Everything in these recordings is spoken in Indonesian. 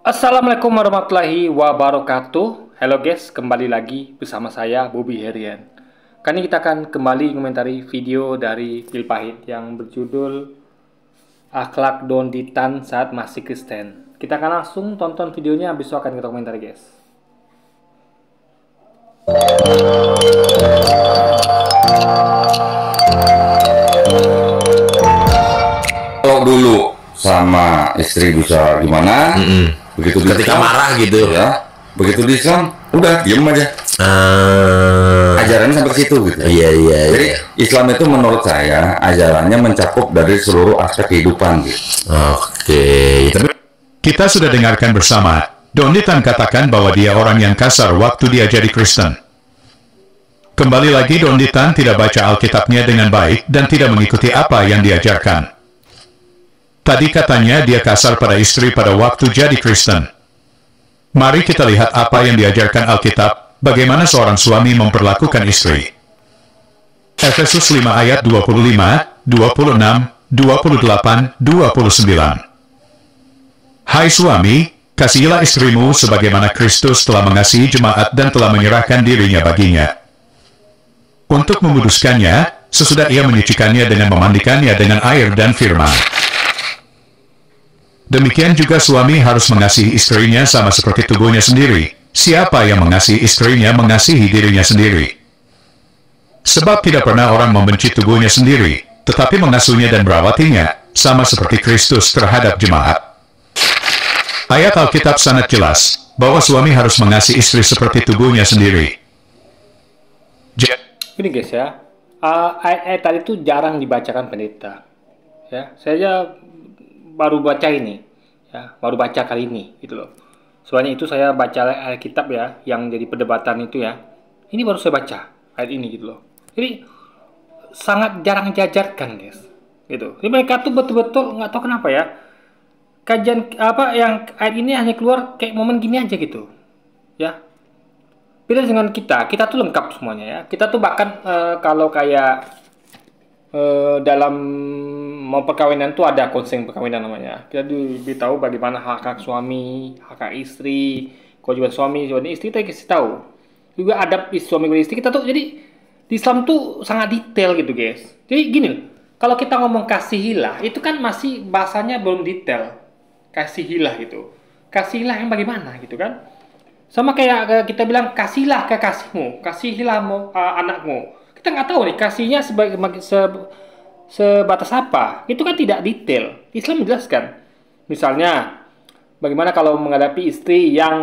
Assalamualaikum warahmatullahi wabarakatuh. Halo guys, kembali lagi bersama saya Bobby Herian. Kali ini kita akan kembali mengomentari video dari Pil Pahit yang berjudul Akhlak Donditan Saat Masih Kristen. Kita akan langsung tonton videonya, habis itu akan kita komentari guys. Kalau dulu sama istri bisa gimana, begitu di Ketika Islam, marah gitu ya, begitu di Islam udah diem aja, ajarannya sampai ke situ gitu. Iya. Jadi Islam itu menurut saya ajarannya mencakup dari seluruh aspek kehidupan gitu. Oke. Tapi Kita sudah dengarkan bersama, Donditan katakan bahwa dia orang yang kasar waktu dia jadi Kristen. Kembali lagi Donditan tidak baca Alkitabnya dengan baik dan tidak mengikuti apa yang diajarkan. Tadi katanya dia kasar pada istri pada waktu jadi Kristen. Mari kita lihat apa yang diajarkan Alkitab, bagaimana seorang suami memperlakukan istri. Efesus 5 ayat 25, 26, 28, 29. Hai suami, kasihilah istrimu sebagaimana Kristus telah mengasihi jemaat dan telah menyerahkan dirinya baginya. Untuk memuduskannya, sesudah ia menyucikannya dengan memandikannya dengan air dan firman. Demikian juga suami harus mengasihi istrinya sama seperti tubuhnya sendiri. Siapa yang mengasihi istrinya mengasihi dirinya sendiri. Sebab tidak pernah orang membenci tubuhnya sendiri, tetapi mengasuhnya dan merawatinya, sama seperti Kristus terhadap jemaat. Ayat Alkitab sangat jelas, bahwa suami harus mengasihi istri seperti tubuhnya sendiri. Ini guys ya, ayat tadi itu jarang dibacakan pendeta. Ya, saya baru baca ini, ya, baru baca kali ini, gitu loh. Soalnya itu saya baca Alkitab ya, yang jadi perdebatan itu ya. Ini baru saya baca ayat ini gitu loh. Jadi sangat jarang diajarkan guys, gitu. Jadi mereka tuh betul-betul nggak tahu kenapa ya. Kajian apa yang ayat ini hanya keluar kayak momen gini aja gitu, ya. Beda dengan kita tuh lengkap semuanya ya. Kita tuh bahkan kalau kayak dalam mau perkawinan tuh ada konseling perkawinan namanya. Kita diberitahu bagaimana hak-hak suami, hak-hak istri, kewajiban suami, kewajiban istri kita kasih tahu. Juga adab suami dan istri kita tuh, jadi di Islam tuh sangat detail gitu guys. Jadi gini, kalau kita ngomong kasihilah, itu kan masih bahasanya belum detail. Kasihilah gitu. Kasihilah yang bagaimana gitu kan? Sama kayak kita bilang kasihlah kekasihmu, kasihilah anakmu. Kita nggak tahu nih kasihnya sebatas apa. Itu kan tidak detail. Islam menjelaskan. Misalnya, bagaimana kalau menghadapi istri yang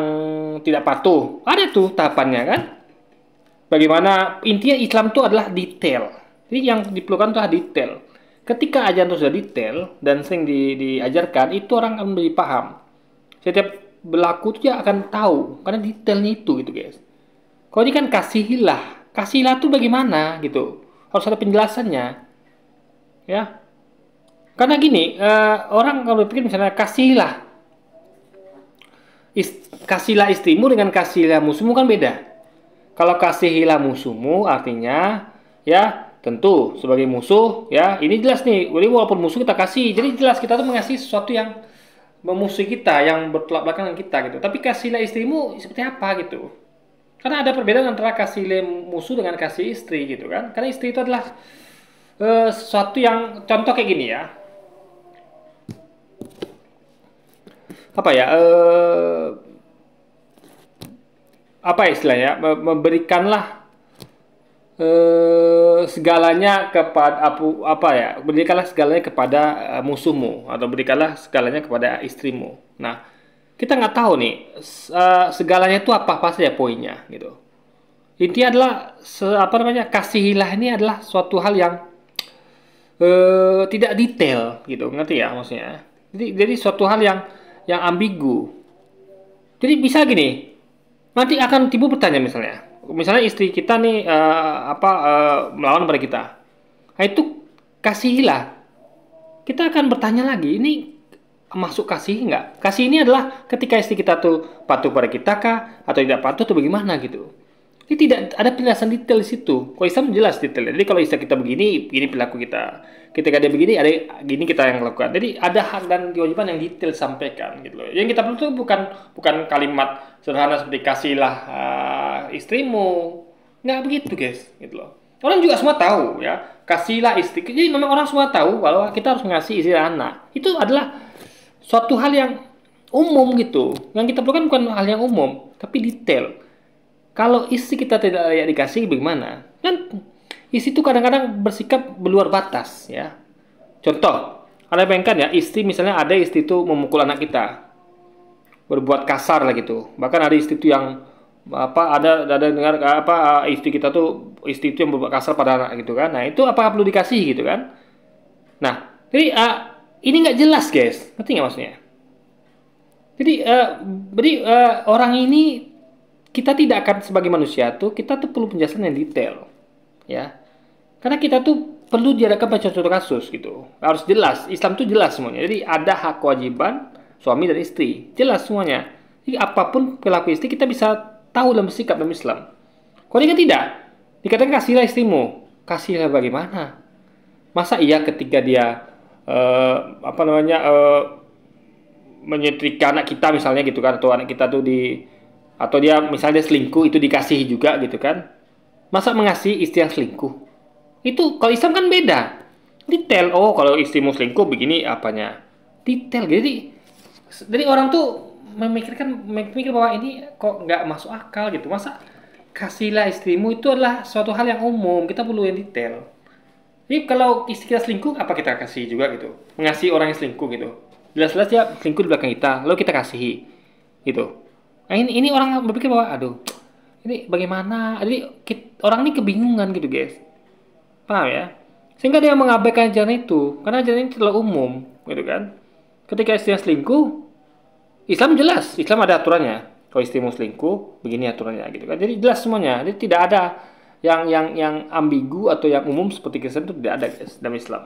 tidak patuh? Ada tuh tahapannya kan? Bagaimana intinya Islam itu adalah detail. Jadi yang diperlukan itu adalah detail. Ketika ajaran itu sudah detail dan sering diajarkan, itu orang akan lebih paham. Setiap berlaku itu dia akan tahu karena detailnya itu gitu guys. Kalau ini kan kasihilah tuh bagaimana gitu, harus ada penjelasannya ya. Karena gini, orang kalau berpikir misalnya kasihilah istrimu dengan kasihilah musuhmu kan beda. Kalau kasihilah musuhmu artinya ya tentu sebagai musuh ya, ini jelas nih, walaupun musuh kita kasih, jadi jelas kita tuh mengasihi sesuatu yang memusuhi kita, yang bertolak belakang dengan kita gitu. Tapi kasihlah istrimu seperti apa gitu. Karena ada perbedaan antara kasih musuh dengan kasih istri gitu kan. Karena istri itu adalah sesuatu yang, contoh kayak gini ya. Apa ya? Apa istilahnya? Memberikanlah segalanya kepada berikanlah segalanya kepada musuhmu, atau berikanlah segalanya kepada istrimu. Nah, kita nggak tahu nih segalanya itu apa saja poinnya gitu. Intinya adalah kasihilah ini adalah suatu hal yang tidak detail gitu, ngerti ya maksudnya. Jadi suatu hal yang ambigu. Jadi bisa gini, nanti akan timbul pertanyaan misalnya istri kita nih melawan pada kita, nah itu kasihilah. Kita akan bertanya lagi, ini masuk kasih nggak? Kasih ini adalah ketika istri kita tuh patuh pada kita kah, atau tidak patuh tuh bagaimana gitu. Ini tidak ada penjelasan detail di situ. Kalau Islam jelas detail. Jadi kalau istri kita begini, ini perilaku kita. Ketika dia begini, ada gini kita yang lakukan. Jadi ada hak dan kewajiban yang detail sampaikan gitu loh. Yang kita perlu itu bukan kalimat sederhana seperti kasihlah istrimu. Nggak begitu guys, gitu loh. Orang juga semua tahu ya, kasihlah istri. Jadi memang orang semua tahu bahwa kita harus mengasihi istri dan anak. Itu adalah suatu hal yang umum gitu. Yang kita perlukan bukan hal yang umum, tapi detail. Kalau istri kita tidak layak dikasih bagaimana? Kan istri itu kadang-kadang bersikap berluar batas ya. Contoh, Anda bayangkan ya, istri misalnya ada istri itu memukul anak kita. Berbuat kasar lah gitu. Bahkan ada istri itu yang ada dengar istri kita tuh istri itu yang berbuat kasar pada anak gitu kan. Nah, itu apakah perlu dikasih gitu kan? Nah, jadi ini nggak jelas guys. Ngerti nggak maksudnya? Jadi orang ini kita tidak akan sebagai manusia tuh kita tuh perlu penjelasan yang detail ya, karena kita tuh perlu diadakan pada contoh kasus gitu, harus jelas. Islam tuh jelas semuanya. Jadi ada hak kewajiban suami dan istri, jelas semuanya. Jadi apapun perilaku istri kita bisa tahu dalam sikap dalam Islam. Kalau dia kan tidak, dikatakan kasihlah istrimu, kasihlah bagaimana? Masa iya ketika dia menyetrika anak kita misalnya gitu kan, atau anak kita tuh atau dia misalnya selingkuh itu dikasihi juga gitu kan? Masa mengasihi istri yang selingkuh? Itu kalau Islam kan beda. Detail. Oh, kalau istrimu selingkuh begini apanya? Detail. Jadi orang tuh memikir bahwa ini kok nggak masuk akal gitu. Masa kasihlah istrimu itu adalah suatu hal yang umum. Kita perlu yang detail. Jadi kalau istri kita selingkuh, apa kita kasih juga gitu? Mengasihi orang yang selingkuh gitu. Jelas-jelas dia selingkuh di belakang kita, lalu kita kasihi gitu. Nah, ini orang berpikir bahwa aduh, ini bagaimana? Jadi orang ini kebingungan gitu guys, paham ya? Sehingga dia mengabaikan ajaran itu, karena ajaran ini terlalu umum gitu kan. Ketika istri yang selingkuh, Islam jelas, Islam ada aturannya. Kalau istrimu selingkuh, begini aturannya gitu kan. Jadi jelas semuanya. Jadi tidak ada yang ambigu atau yang umum seperti Kristen itu tidak ada guys dalam Islam.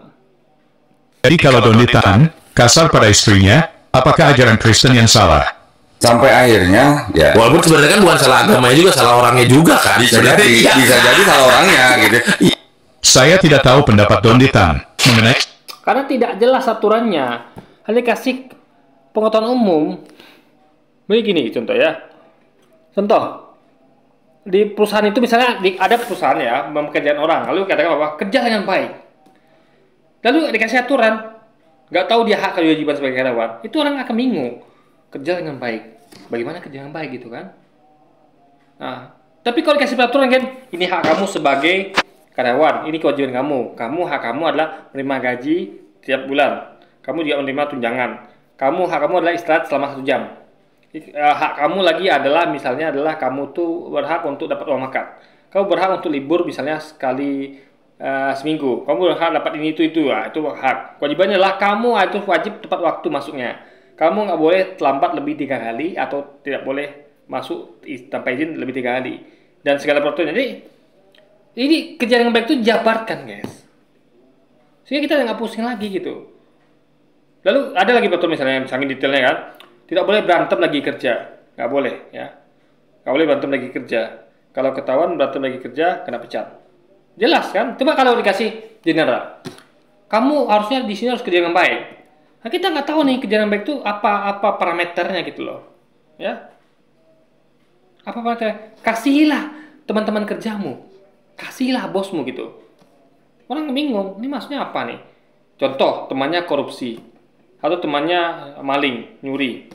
Jadi kalau Donditan kasar pada istrinya, apakah ajaran Kristen yang salah? Sampai akhirnya ya Walaupun sebenarnya kan bukan salah agamanya juga, salah orangnya juga kan. bisa jadi salah orangnya gitu. Saya tidak tahu pendapat Donditan mengenai Karena tidak jelas aturannya. Hanya kasih pengetahuan umum. Begini contoh ya. Contoh, di perusahaan itu misalnya ada perusahaan ya mempekerjakan orang, lalu katakan apa? Kerja dengan baik. Lalu dikasih aturan, nggak tahu dia hak kewajiban sebagai karyawan. Itu orang akan bingung. Kerja dengan baik. Bagaimana kerja dengan baik gitu kan? Nah, tapi kalau dikasih peraturan kan, ini hak kamu sebagai karyawan, ini kewajiban kamu. Hak kamu adalah menerima gaji tiap bulan. Kamu juga menerima tunjangan. Hak kamu adalah istirahat selama 1 jam. Hak kamu lagi adalah misalnya adalah kamu tuh berhak untuk dapat uang makan. Kamu berhak untuk libur misalnya sekali seminggu. Kamu berhak dapat ini itu ya, itu hak. Kewajibannya adalah kamu itu wajib tepat waktu masuknya. Kamu nggak boleh terlambat lebih 3 kali atau tidak boleh masuk tanpa izin lebih 3 kali dan segala peraturan. Jadi ini kerja yang baik itu jabarkan guys, sehingga kita nggak pusing lagi gitu. Lalu ada lagi peraturan misalnya saking detailnya kan, tidak boleh berantem lagi kerja, nggak boleh ya, nggak boleh berantem lagi kerja. Kalau ketahuan berantem lagi kerja kena pecat. Jelas kan? Coba kalau dikasih general, kamu harusnya di sini harus kerja dengan baik. Nah, kita nggak tahu nih kerjaan baik itu apa parameternya gitu loh, ya. Apa parameter? Kasihilah teman-teman kerjamu, kasihilah bosmu gitu. Orang bingung, ini maksudnya apa nih? Contoh, temannya korupsi atau temannya maling, nyuri,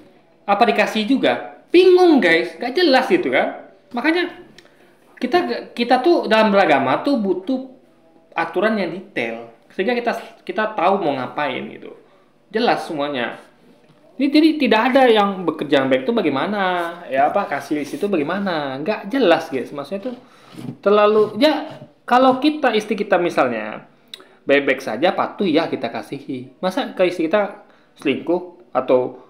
apa dikasih juga? Bingung guys, nggak jelas gitu kan? Makanya kita tuh dalam beragama tuh butuh aturan yang detail sehingga kita tahu mau ngapain gitu. Jelas semuanya. Jadi tidak ada yang bekerja yang baik itu bagaimana, ya kasih itu bagaimana, nggak jelas guys. Maksudnya itu terlalu ya. Kalau istri kita misalnya baik-baik saja, patuh ya kita kasihi. Masa ke istri kita selingkuh atau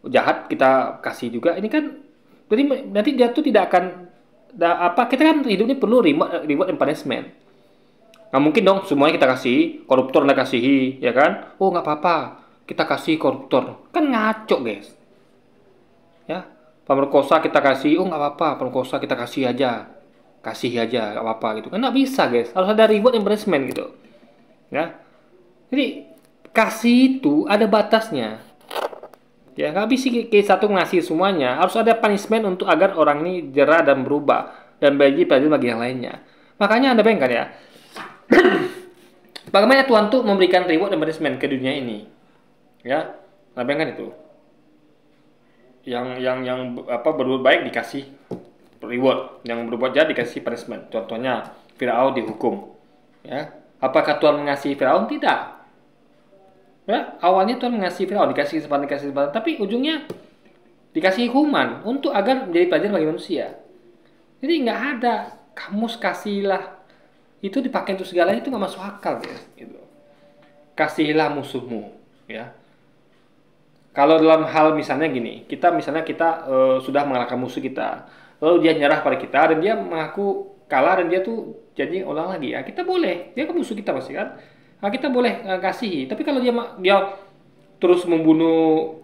jahat kita kasih juga? Ini kan jadi nanti dia tuh tidak akan kita kan hidup ini perlu reward and punishment. Nggak mungkin dong semuanya kita kasih, koruptor nggak kasihi, ya kan? Oh nggak apa-apa, kita kasih koruptor, kan ngaco guys. Ya, pemerkosa kita kasih, oh nggak apa-apa, pemerkosa kita kasih aja. kasih aja gak apa-apa gitu kan, nggak bisa guys, harus ada reward and punishment gitu ya. Jadi kasih itu ada batasnya ya, nggak bisa kita satu ngasih semuanya, harus ada punishment untuk agar orang ini jerah dan berubah dan bagi pelajaran bagi yang lainnya. Makanya Anda bayangkan ya, bagaimana Tuhan tuh memberikan reward dan punishment ke dunia ini ya. Anda bayangkan itu, yang berbuat baik dikasih reward, yang berbuat jahat dikasih punishment. Contohnya Firaun dihukum ya. Apakah Tuhan mengasihi Firaun? Tidak ya. Awalnya Tuhan mengasihi Firaun, dikasih kesempatan, tapi ujungnya dikasih hukuman untuk agar menjadi pelajaran bagi manusia. Jadi nggak ada kamus kasihlah itu dipakai untuk segalanya, itu nggak masuk akal guys gitu. Kasihilah musuhmu ya. Kalau dalam hal misalnya gini, kita sudah mengalahkan musuh kita, lalu dia nyerah pada kita dan dia mengaku kalah dan dia tuh jadi ulang lagi ya, kita boleh, dia kan musuh kita pasti kan, nah, kita boleh kasihi. Tapi kalau dia terus membunuh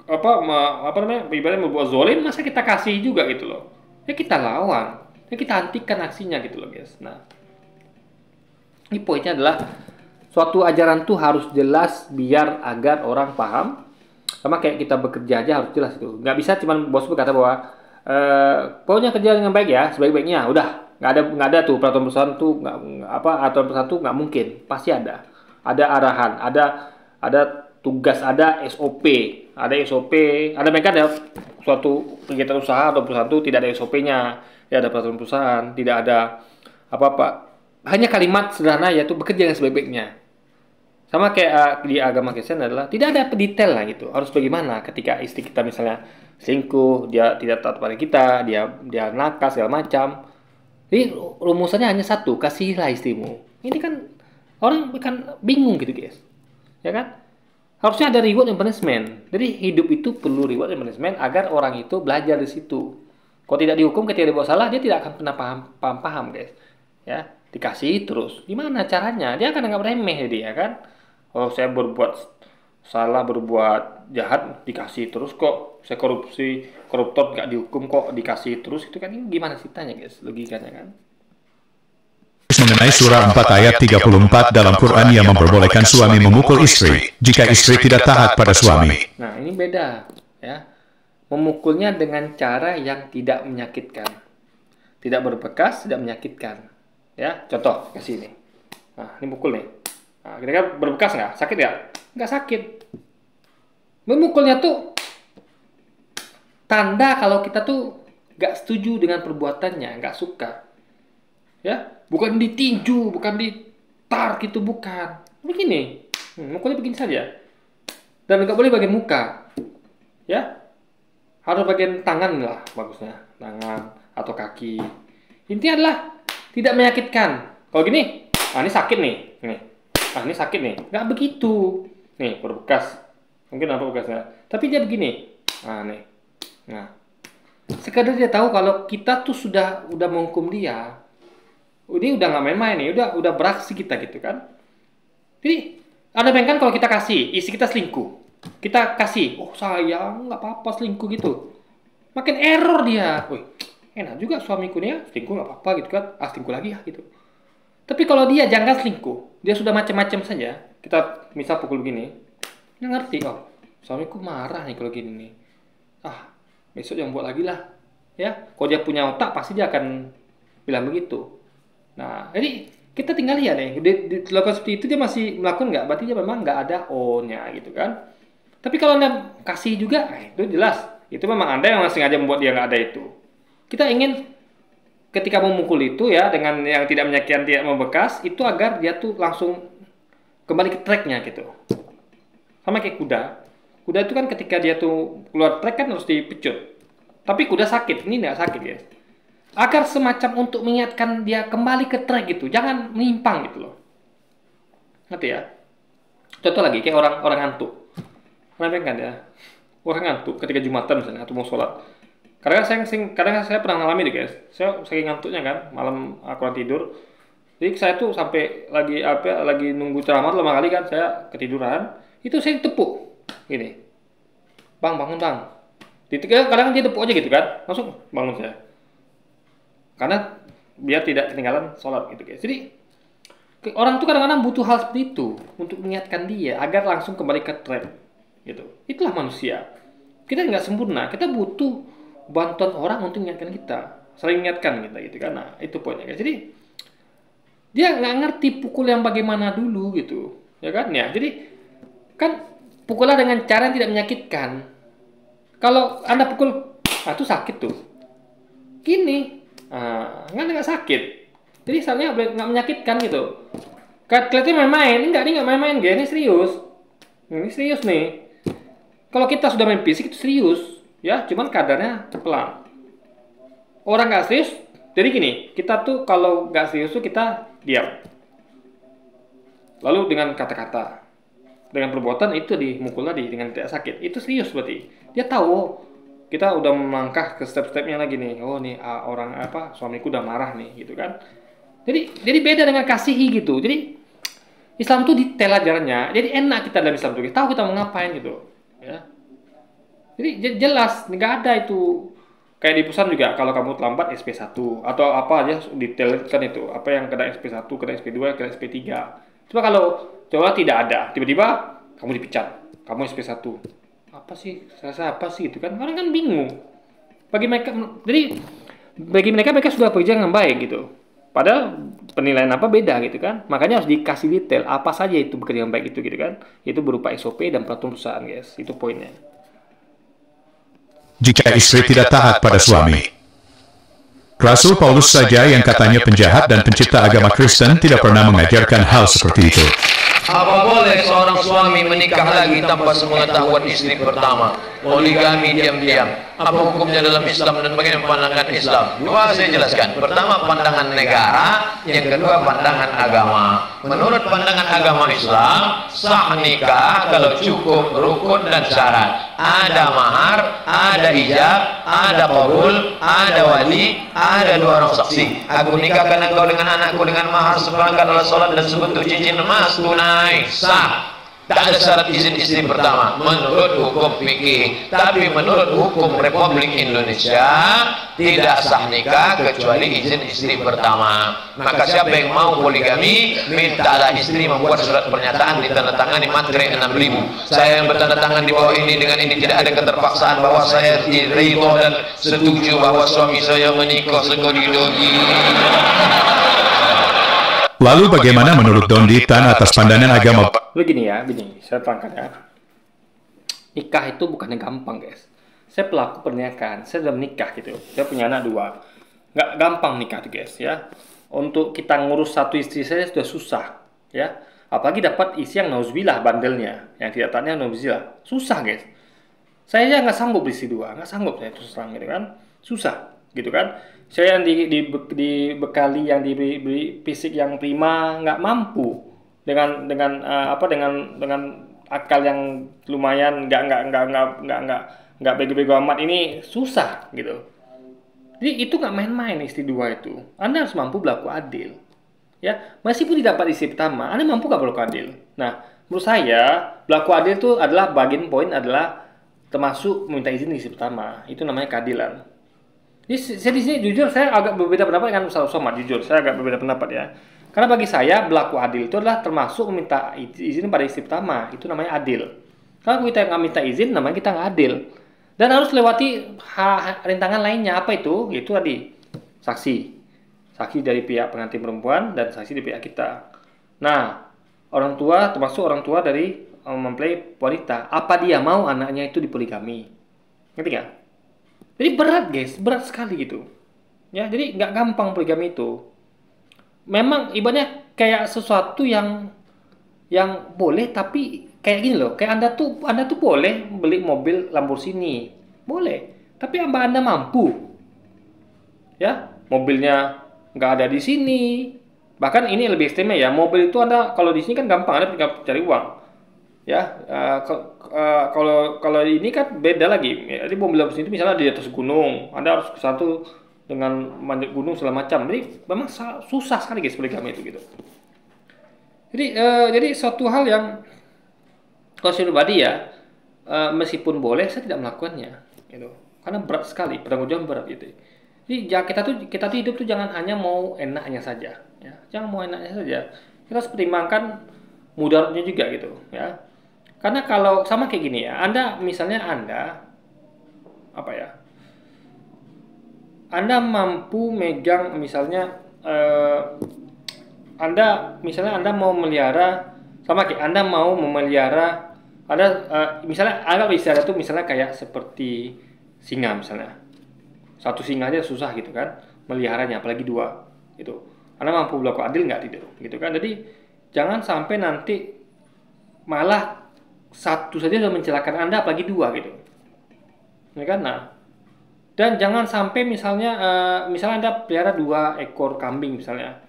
ibaratnya membuat zolim, masa kita kasih juga gitu loh ya, kita lawan ya, kita hentikan aksinya gitu loh guys. Nah, ini poinnya adalah suatu ajaran tuh harus jelas biar agar orang paham. Sama kayak kita bekerja aja harus jelas itu. Nggak bisa cuman bos berkata bahwa pokoknya kerja dengan baik ya, sebaik-baiknya. Udah, nggak ada tuh peraturan perusahaan tuh aturan perusahaan tuh nggak mungkin. Pasti ada arahan, ada tugas, ada SOP, ada mereka ada suatu kegiatan usaha atau perusahaan tuh tidak ada SOP-nya, tidak ada peraturan perusahaan, tidak ada apa-apa. Hanya kalimat sederhana yaitu bekerja dengan sebaik-baiknya. Sama kayak di agama Kristen adalah tidak ada detail lah gitu. Harus bagaimana ketika istri kita misalnya selingkuh, dia tidak taat pada kita, dia nakal segala macam. Jadi rumusannya hanya satu, kasihilah istrimu. Ini kan orang kan bingung gitu guys, ya kan? Harusnya ada reward and punishment. Jadi hidup itu perlu reward and punishment agar orang itu belajar di situ. Kalau tidak dihukum ketika dia buat salah, dia tidak akan pernah paham guys. Ya, dikasih terus. Gimana caranya? Dia akan anggap remeh dia kan. Oh, saya berbuat salah, berbuat jahat, dikasih terus kok. Saya koruptor nggak dihukum kok, dikasih terus. Itu kan gimana ceritanya guys, logikanya kan. Mengenai surah 4 ayat 34 dalam Quran yang memperbolehkan suami memukul istri jika istri tidak taat pada suami. Nah, ini beda ya. Memukulnya dengan cara yang tidak menyakitkan. Tidak berbekas, tidak menyakitkan. Ya, contoh kasih ini. Nah, ini mukul nih. Nah, kira-kira berbekas nggak? Sakit nggak? Nggak sakit. Memukulnya tuh tanda kalau kita tuh nggak setuju dengan perbuatannya, nggak suka. Ya, bukan ditinju, bukan ditar gitu, bukan. Begini, mukulnya begini saja. Dan nggak boleh bagian muka. Ya, harus bagian tangan lah bagusnya, tangan atau kaki. Intinya adalah tidak menyakitkan. Kalau gini, ini sakit nih, nih. Ini sakit nih, nggak begitu. Nih, berbekas. Mungkin apa bekasnya. Tapi dia begini. Nah, nih. Nah. Sekadar dia tahu kalau kita tuh udah menghukum dia. Ini udah nggak main-main nih, udah beraksi kita gitu kan. Jadi, Anda bayangkan kalau kita kasih, istri kita selingkuh. Kita kasih, oh sayang, nggak apa-apa selingkuh gitu. Makin error dia. Wih, enak juga suamiku nih ya, selingkuh nggak apa-apa gitu kan. Selingkuh lagi ya gitu. Tapi kalau dia jangan selingkuh, dia sudah macam-macam saja. Kita misal pukul begini, dia ngerti, oh suamiku marah nih kalau gini nih. Ah, besok jangan buat lagi lah. Ya, kalau dia punya otak pasti dia akan bilang begitu. Nah, jadi kita tinggal lihat nih, dilakukan seperti itu dia masih melakukan nggak? Berarti dia memang nggak ada O-nya gitu kan. Tapi kalau Anda kasih juga, itu jelas. Itu memang Anda yang sengaja membuat dia nggak ada itu. Kita ingin ketika memukul itu ya, dengan yang tidak menyakitkan, tidak membekas, itu agar dia tuh langsung kembali ke tracknya gitu. Sama kayak kuda. Kuda itu kan ketika dia tuh keluar track kan harus dipecut. Tapi kuda sakit, ini nggak sakit guys. Agar semacam untuk mengingatkan dia kembali ke track gitu, jangan menyimpang gitu loh. Ngerti ya? Contoh lagi, kayak orang ngantuk. Pernah kan ya? Orang ngantuk ketika Jumatan misalnya, atau mau sholat. Kadang saya pernah ngalamin deh guys. Saya saking ngantuknya kan, malam kurang tidur. Jadi saya tuh sampai lagi nunggu ceramah lama kali kan, saya ketiduran. Itu saya tepuk, gini. Bang, bangun bang. Kadang dia tepuk aja gitu kan, langsung bangun saya. Karena biar tidak ketinggalan sholat gitu guys. Jadi orang tuh kadang-kadang butuh hal seperti itu untuk mengingatkan dia agar langsung kembali ke track gitu. Itulah manusia. Kita nggak sempurna, kita butuh bantuan orang untuk mengingatkan kita, saling mengingatkan kita gitu kan. Nah, itu poinnya guys. Jadi dia nggak ngerti pukul yang bagaimana dulu gitu, ya kan? Ya, jadi kan pukullah dengan cara yang tidak menyakitkan. Kalau Anda pukul, itu sakit tuh. Gini, nggak sakit. Jadi soalnya nggak menyakitkan gitu. Kelihatannya main-main, enggak, ini nggak main-main, guys. Ini serius. Ini serius nih. Kalau kita sudah main fisik itu serius, ya. Cuman kadarnya pelan. Orang nggak serius, jadi gini. Kita tuh kalau nggak serius tuh kita diam. Lalu dengan kata-kata, dengan perbuatan itu dimukul tadi dengan tidak sakit. Itu serius berarti. Dia tahu. Oh, kita udah melangkah ke step-stepnya lagi nih. Oh nih orang suamiku udah marah nih gitu kan. Jadi beda dengan kasihi gitu. Jadi Islam tuh detail ajarannya. Jadi enak kita dalam Islam tuh. Tahu kita mau ngapain gitu. Ya. Jadi jelas nggak ada itu kayak di pesan juga kalau kamu terlambat SP1 atau apa aja detail kan itu. Apa yang kena SP1, kena SP2, kena SP3. Coba kalau tidak ada, tiba-tiba kamu dipecat. Kamu SP1. Apa sih? Saya apa sih itu kan? Orang kan bingung. Bagi mereka sudah bekerja dengan baik gitu. Padahal penilaian apa beda gitu kan. Makanya harus dikasih detail apa saja itu bekerja dengan baik itu gitu kan. Itu berupa SOP dan peraturan perusahaan guys. Itu poinnya. Jika istri tidak taat pada suami, Rasul Paulus saja yang katanya penjahat dan pencipta agama Kristen tidak pernah mengajarkan hal seperti itu. Apa boleh seorang suami menikah lagi tanpa sepengetahuan istri pertama? Poligami diam-diam. Apa hukumnya dalam Islam dan bagaimana pandangan Islam? Dua saya jelaskan. Pertama pandangan negara, yang kedua pandangan agama. Menurut pandangan agama Islam, sah nikah kalau cukup rukun dan syarat. Ada mahar, ada ijab, ada qabul, ada wali, ada dua orang saksi. Aku nikahkan engkau dengan anakku dengan mahar seperangkat alat salat dan sebentuk cincin emas tunai, sah. Tak ada syarat izin istri pertama menurut hukum fikih. Tapi menurut hukum Republik Indonesia tidak sah nikah kecuali izin istri pertama. Maka siapa yang mau poligami, mintalah istri membuat surat pernyataan ditandatangani matre 6.000. Saya yang bertanda tangan di bawah ini dengan ini tidak ada keterpaksaan bahwa saya ridho dan setuju bahwa suami saya menikah sekali-kali. Lalu bagaimana menurut Don Ditan atas pandangan agama? Begini, saya terangkan ya. Nikah itu bukannya gampang guys. Saya pelaku pernikahan, saya sudah menikah gitu. Saya punya anak 2. Nggak gampang nikah tuh guys ya. Untuk kita ngurus satu istri saya sudah susah ya. Apalagi dapat istri yang nauzubillah bandelnya, yang tidak taatnya nauzubillah. Susah guys. Saya aja nggak sanggup istri 2, nggak sanggup saya terus terang gitu kan. Susah gitu kan. Saya yang dibekali yang diberi fisik yang prima nggak mampu dengan akal yang lumayan nggak bego-bego amat ini susah gitu. Jadi itu nggak main-main istri 2 itu. Anda harus mampu berlaku adil. Ya, meskipun tidak dapat istri pertama, Anda mampu nggak berlaku adil. Nah, menurut saya berlaku adil itu adalah bagian poin adalah termasuk meminta izin istri pertama. Itu namanya keadilan. Jadi saya di sini jujur saya agak berbeda pendapat dengan Ustaz Somad, jujur saya agak berbeda pendapat ya. Karena bagi saya berlaku adil itu adalah termasuk meminta izin pada istri pertama, itu namanya adil. Kalau kita nggak minta izin namanya kita nggak adil. Dan harus lewati rintangan lainnya, apa itu? Itu tadi saksi dari pihak pengantin perempuan dan saksi dari pihak kita. Nah, orang tua termasuk orang tua dari mempelai wanita, apa dia mau anaknya itu dipoligami? Ngerti nggak? Jadi berat guys, berat sekali gitu. Ya, jadi nggak gampang poligami itu. Memang ibaratnya kayak sesuatu yang boleh tapi kayak gini loh. Kayak Anda tuh boleh beli mobil Lamborghini, boleh. Tapi Anda mampu, ya mobilnya nggak ada di sini. Bahkan ini lebih ekstrim ya. Mobil itu Anda kalau di sini kan gampang, Anda tinggal cari uang. Ya, kalau ini kan beda lagi. Jadi mobil Lamborghini itu misalnya di atas gunung, Anda harus ke satu dengan manjat gunung segala macam. Jadi memang susah sekali guys poligami itu gitu. Jadi suatu hal yang kalau saya pribadi ya, meskipun boleh saya tidak melakukannya gitu. Karena berat sekali, penanggung jawab berat gitu. Jadi kita tuh hidup tuh jangan hanya mau enaknya saja, ya. Jangan mau enaknya saja. Kita harus pertimbangkan mudaratnya juga gitu, ya. Karena kalau sama kayak gini ya, apa ya? Anda mampu megang misalnya Anda mau melihara sama kayak Anda mau memelihara misalnya anggap istilah itu misalnya kayak seperti singa misalnya. Satu singa aja susah gitu kan meliharanya, apalagi dua gitu. Anda mampu berlaku adil nggak gitu kan. Jadi jangan sampai nanti malah satu saja sudah mencelakakan Anda, apalagi dua gitu. Ya kan? Nah, dan jangan sampai misalnya Anda pelihara 2 ekor kambing misalnya.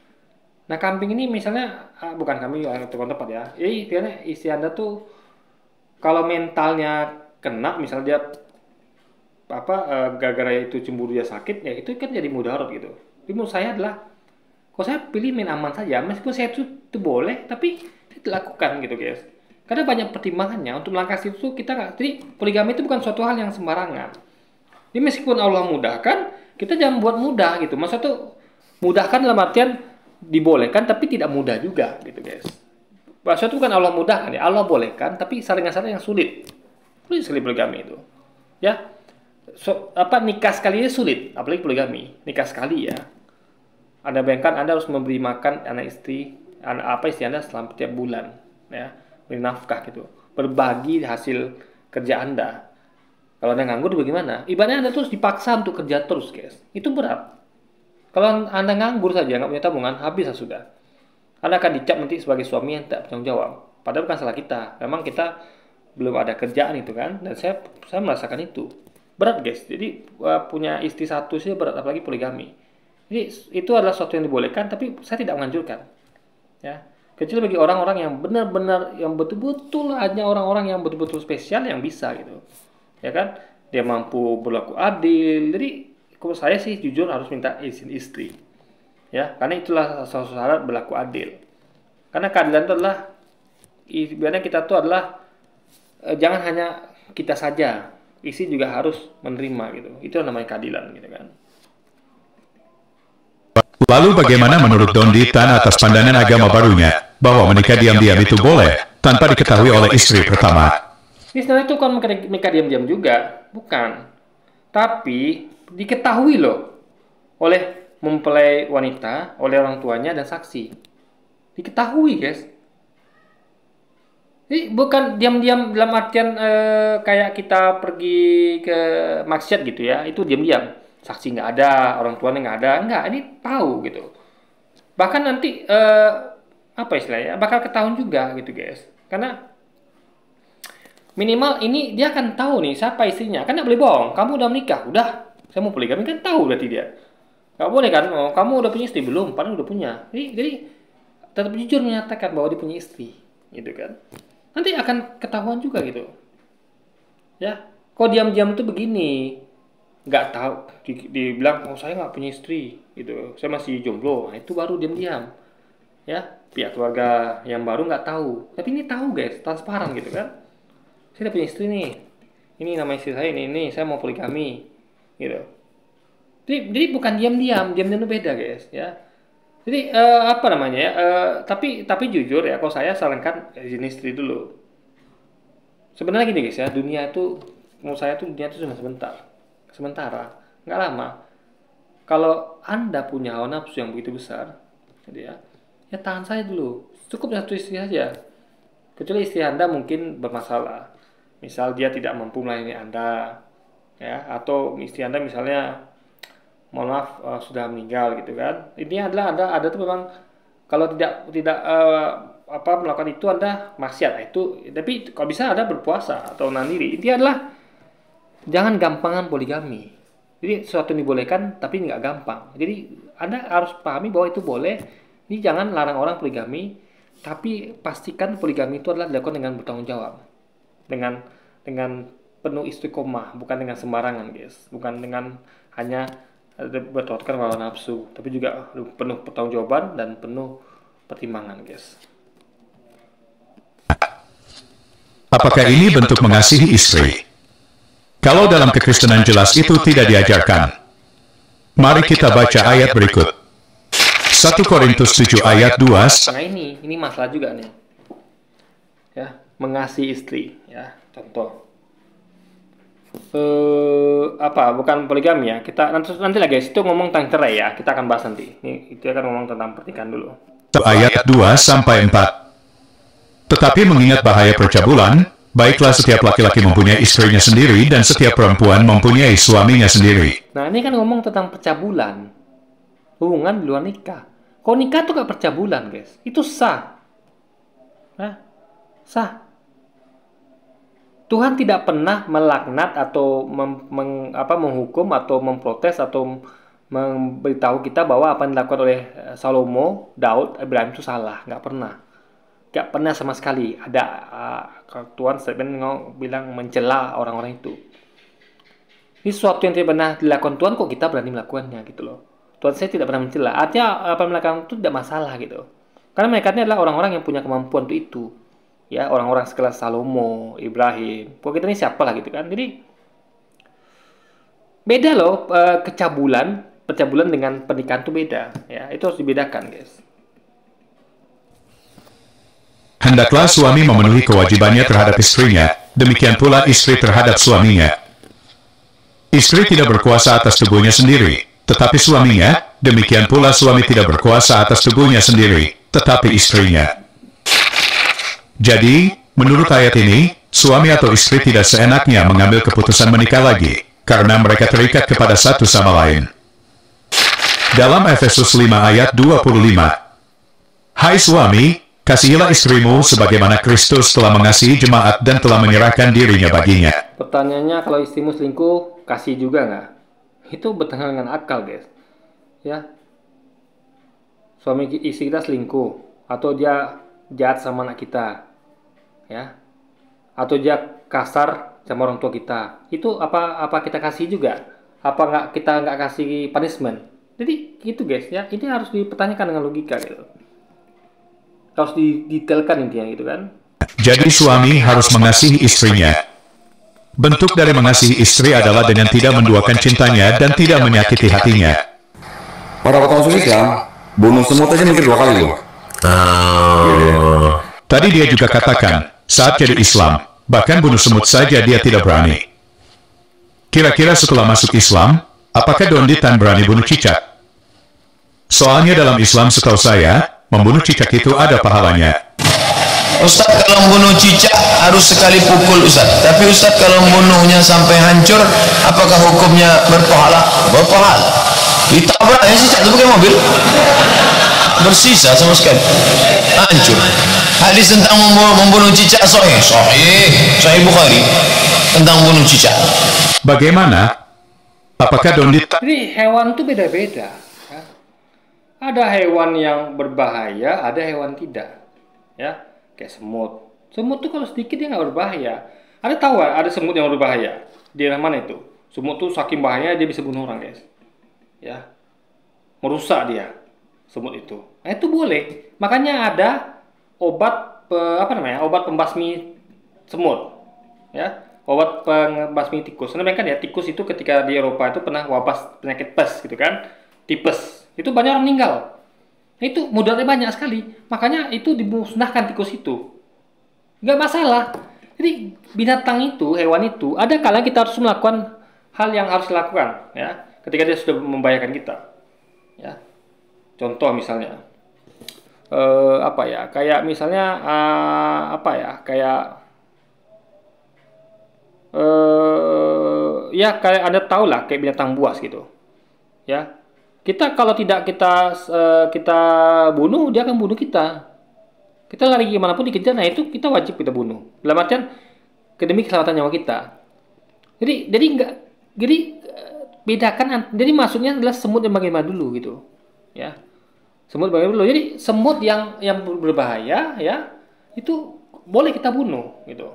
Nah, kambing ini misalnya bukan kambing yang tepat ya. Jadi istri Anda tuh kalau mentalnya kena, misalnya dia gara-gara itu cemburu dia sakit, ya itu kan jadi mudarat gitu. Tapi menurut saya adalah kalau saya pilih main aman saja, meskipun saya itu boleh, tapi tidak lakukan gitu guys. Karena banyak pertimbangannya untuk melangkah situ kita nggak. Jadi poligami itu bukan suatu hal yang sembarangan. Jadi meskipun Allah mudahkan, kita jangan buat mudah gitu. Maksudnya tuh mudahkan dalam artian dibolehkan tapi tidak mudah juga gitu guys. Maksudnya itu bukan Allah mudahkan ya, Allah bolehkan tapi dengan cara yang sulit. Sulit sekali poligami itu. Ya. Nikah sekali aja sulit, apalagi poligami. Nikah sekali ya. Anda bayangkan Anda harus memberi makan istri Anda selama tiap bulan ya. Beri nafkah gitu. Berbagi hasil kerja Anda. Kalau Anda nganggur bagaimana? Ibaratnya Anda terus dipaksa untuk kerja terus, guys. Itu berat. Kalau Anda nganggur saja, nggak punya tabungan, habis sudah. Anda akan dicap nanti sebagai suami yang tak bertanggung jawab. Padahal bukan salah kita. Memang kita belum ada kerjaan itu kan. Dan saya merasakan itu. Berat, guys. Jadi punya istri satu sih berat, apalagi poligami. Jadi itu adalah sesuatu yang dibolehkan, tapi saya tidak menganjurkan. Ya. Kecuali bagi orang-orang yang benar-benar, yang betul-betul hanya orang-orang yang betul-betul spesial yang bisa gitu. Ya kan, dia mampu berlaku adil. Jadi kalau saya sih jujur harus minta izin istri ya, karena itulah salah satu syarat berlaku adil. Karena keadilan itu adalah ibaratnya kita tuh adalah jangan hanya kita saja, istri juga harus menerima gitu. Itu namanya keadilan gitu kan. Lalu bagaimana menurut Don Ditan atas pandangan agama barunya bahwa menikah diam-diam itu boleh tanpa diketahui oleh istri pertama? Ini sebenarnya itu kan menikah diam-diam juga, bukan. Tapi diketahui loh oleh mempelai wanita, oleh orang tuanya dan saksi. Diketahui, guys. Ini bukan diam-diam dalam artian kayak kita pergi ke maksiat gitu ya. Itu diam-diam. Saksi nggak ada, orang tuanya nggak ada. Nggak, ini tahu gitu. Bahkan nanti apa istilahnya, bakal ketahuan juga gitu, guys. Karena minimal ini dia akan tahu nih siapa istrinya. Kan nggak boleh bohong. Kamu udah menikah, udah. Saya mau poligami kan tahu berarti dia. Nggak boleh kan? Oh, kamu udah punya istri belum? Padahal udah punya. Jadi tetap jujur menyatakan bahwa dia punya istri, gitu kan? Nanti akan ketahuan juga gitu. Ya, kok diam-diam tuh begini, nggak tahu. Dibilang, oh saya nggak punya istri, gitu. Saya masih jomblo. Nah, itu baru diam-diam. Ya, pihak keluarga yang baru nggak tahu. Tapi ini tahu guys, transparan gitu kan? Saya udah punya istri nih. Ini nama istri saya ini saya mau poligami, gitu. Jadi bukan diam-diam itu beda guys, ya. Jadi apa namanya ya? Tapi jujur ya, kalau saya sarankan izin istri dulu. Sebenarnya gini guys ya, dunia itu menurut saya tuh dunia itu cuma sementara, nggak lama. Kalau Anda punya hawa nafsu yang begitu besar, gitu ya tahan saja dulu. Cukup satu istri saja. Kecuali istri Anda mungkin bermasalah. Misal dia tidak mampu melayani Anda, ya, atau istri Anda misalnya, mohon maaf sudah meninggal gitu kan. Ini adalah ada tuh memang kalau tidak melakukan itu Anda maksiat itu. Tapi kalau bisa Anda berpuasa atau menahan diri. Ini adalah jangan gampangan poligami. Jadi sesuatu yang dibolehkan tapi nggak gampang. Jadi Anda harus pahami bahwa itu boleh. Ini jangan larang orang poligami, tapi pastikan poligami itu adalah dilakukan dengan bertanggung jawab. Dengan penuh istiqomah, bukan dengan sembarangan, guys. Bukan dengan hanya bertolakkan hawa nafsu, tapi juga penuh pertanggungjawaban dan penuh pertimbangan, guys. Apakah ini bentuk mengasihi istri? Kalau dalam kekristenan jelas itu tidak diajarkan. Mari kita baca ayat berikut. 1 Korintus 7 ayat 2. Nah ini masalah juga nih. Ya, mengasihi istri, ya, contoh. Bukan poligami ya. Kita nanti lah guys, itu ngomong tentang cerai ya. Kita akan bahas nanti. Ini itu akan ngomong tentang pernikahan dulu. Ayat 2 sampai 4. Tetapi mengingat bahaya percabulan, baiklah setiap laki-laki mempunyai istrinya sendiri dan setiap perempuan mempunyai suaminya sendiri. Nah, ini kan ngomong tentang percabulan. Hubungan di luar nikah. Kalau nikah tuh gak percabulan, guys. Itu sah. Nah, sah. Tuhan tidak pernah melaknat atau menghukum atau memprotes atau memberitahu kita bahwa apa yang dilakukan oleh Salomo, Daud, Ibrahim itu salah. Nggak pernah. Nggak pernah sama sekali. Ada Tuhan statement bilang mencela orang-orang itu. Ini sesuatu yang tidak pernah dilakukan Tuhan, kok kita berani melakukannya gitu loh. Tuhan saya tidak pernah mencela. Artinya apa yang melakukan itu tidak masalah gitu. Karena mereka ini adalah orang-orang yang punya kemampuan untuk itu. Ya, orang-orang sekelas Salomo, Ibrahim. Pokoknya kita ini siapa lah gitu kan. Jadi beda loh percabulan dengan pernikahan itu beda. Ya, itu harus dibedakan, guys. Hendaklah suami memenuhi kewajibannya terhadap istrinya, demikian pula istri terhadap suaminya. Istri tidak berkuasa atas tubuhnya sendiri, tetapi suaminya, demikian pula suami tidak berkuasa atas tubuhnya sendiri, tetapi istrinya. Jadi, menurut ayat ini, suami atau istri tidak seenaknya mengambil keputusan menikah lagi, karena mereka terikat kepada satu sama lain. Dalam Efesus 5 ayat 25, hai suami, kasihilah istrimu sebagaimana Kristus telah mengasihi jemaat dan telah menyerahkan dirinya baginya. Pertanyaannya, kalau istrimu selingkuh, kasih juga nggak? Itu bertentangan dengan akal, guys. Ya, suami istri kita selingkuh, atau dia jahat sama anak kita, ya, atau dia kasar sama orang tua kita, itu apa kita kasih juga? Apa kita nggak kasih punishment? Jadi gitu guys ya, ini harus dipertanyakan dengan logika gitu, harus didetailkan intinya gitu kan. Jadi suami harus mengasihi istrinya. Bentuk dari mengasihi istri adalah dengan tidak menduakan cintanya dan tidak menyakiti hatinya. Para petawan Islam, bunuh semut aja mikir 2 kali loh. Tadi dia juga katakan, saat jadi Islam, bahkan bunuh semut saja dia tidak berani. Kira-kira setelah masuk Islam, apakah Donditan berani bunuh cicak? Soalnya dalam Islam setahu saya, membunuh cicak itu ada pahalanya. Ustaz, kalau membunuh cicak harus sekali pukul Ustaz. Tapi Ustaz, kalau membunuhnya sampai hancur, apakah hukumnya berpahala? Berpahala. Ditabrak ya cicak itu pakai mobil, bersisa sama sekali, hancur. Hadis tentang membunuh cicak sahih Bukhari tentang membunuh cicak. Bagaimana? Apakah Donditan? Jadi hewan itu beda-beda. Ya. Ada hewan yang berbahaya, ada hewan tidak. Ya, kayak semut. Semut tuh kalau sedikit dia nggak berbahaya. Ada tahu ada semut yang berbahaya? Di daerah mana itu? Semut tuh saking bahaya dia bisa bunuh orang, guys. Ya, merusak dia semut itu. Nah itu boleh. Makanya ada obat obat pembasmi semut. Ya, obat pembasmi tikus. Karena kan ya tikus itu ketika di Eropa itu pernah wabah penyakit pes gitu kan, tipes. Itu banyak orang meninggal. Itu mudaratnya banyak sekali. Makanya itu dimusnahkan tikus itu. Nggak masalah. Jadi binatang itu, hewan itu, ada kalanya kita harus melakukan hal yang harus dilakukan, ya. Ketika dia sudah membahayakan kita, ya. Contoh misalnya, kayak misalnya ya kayak Anda tahu lah kayak binatang buas gitu, ya. Kita kalau tidak kita bunuh, dia akan bunuh kita. Kita lari gimana pun dikejar, nah itu kita wajib kita bunuh. Dalam artian demi keselamatan nyawa kita. Jadi bedakan. Jadi maksudnya adalah semut yang bagaimana dulu gitu, ya. Semut bagaimana dulu. Jadi semut yang berbahaya, ya, itu boleh kita bunuh gitu,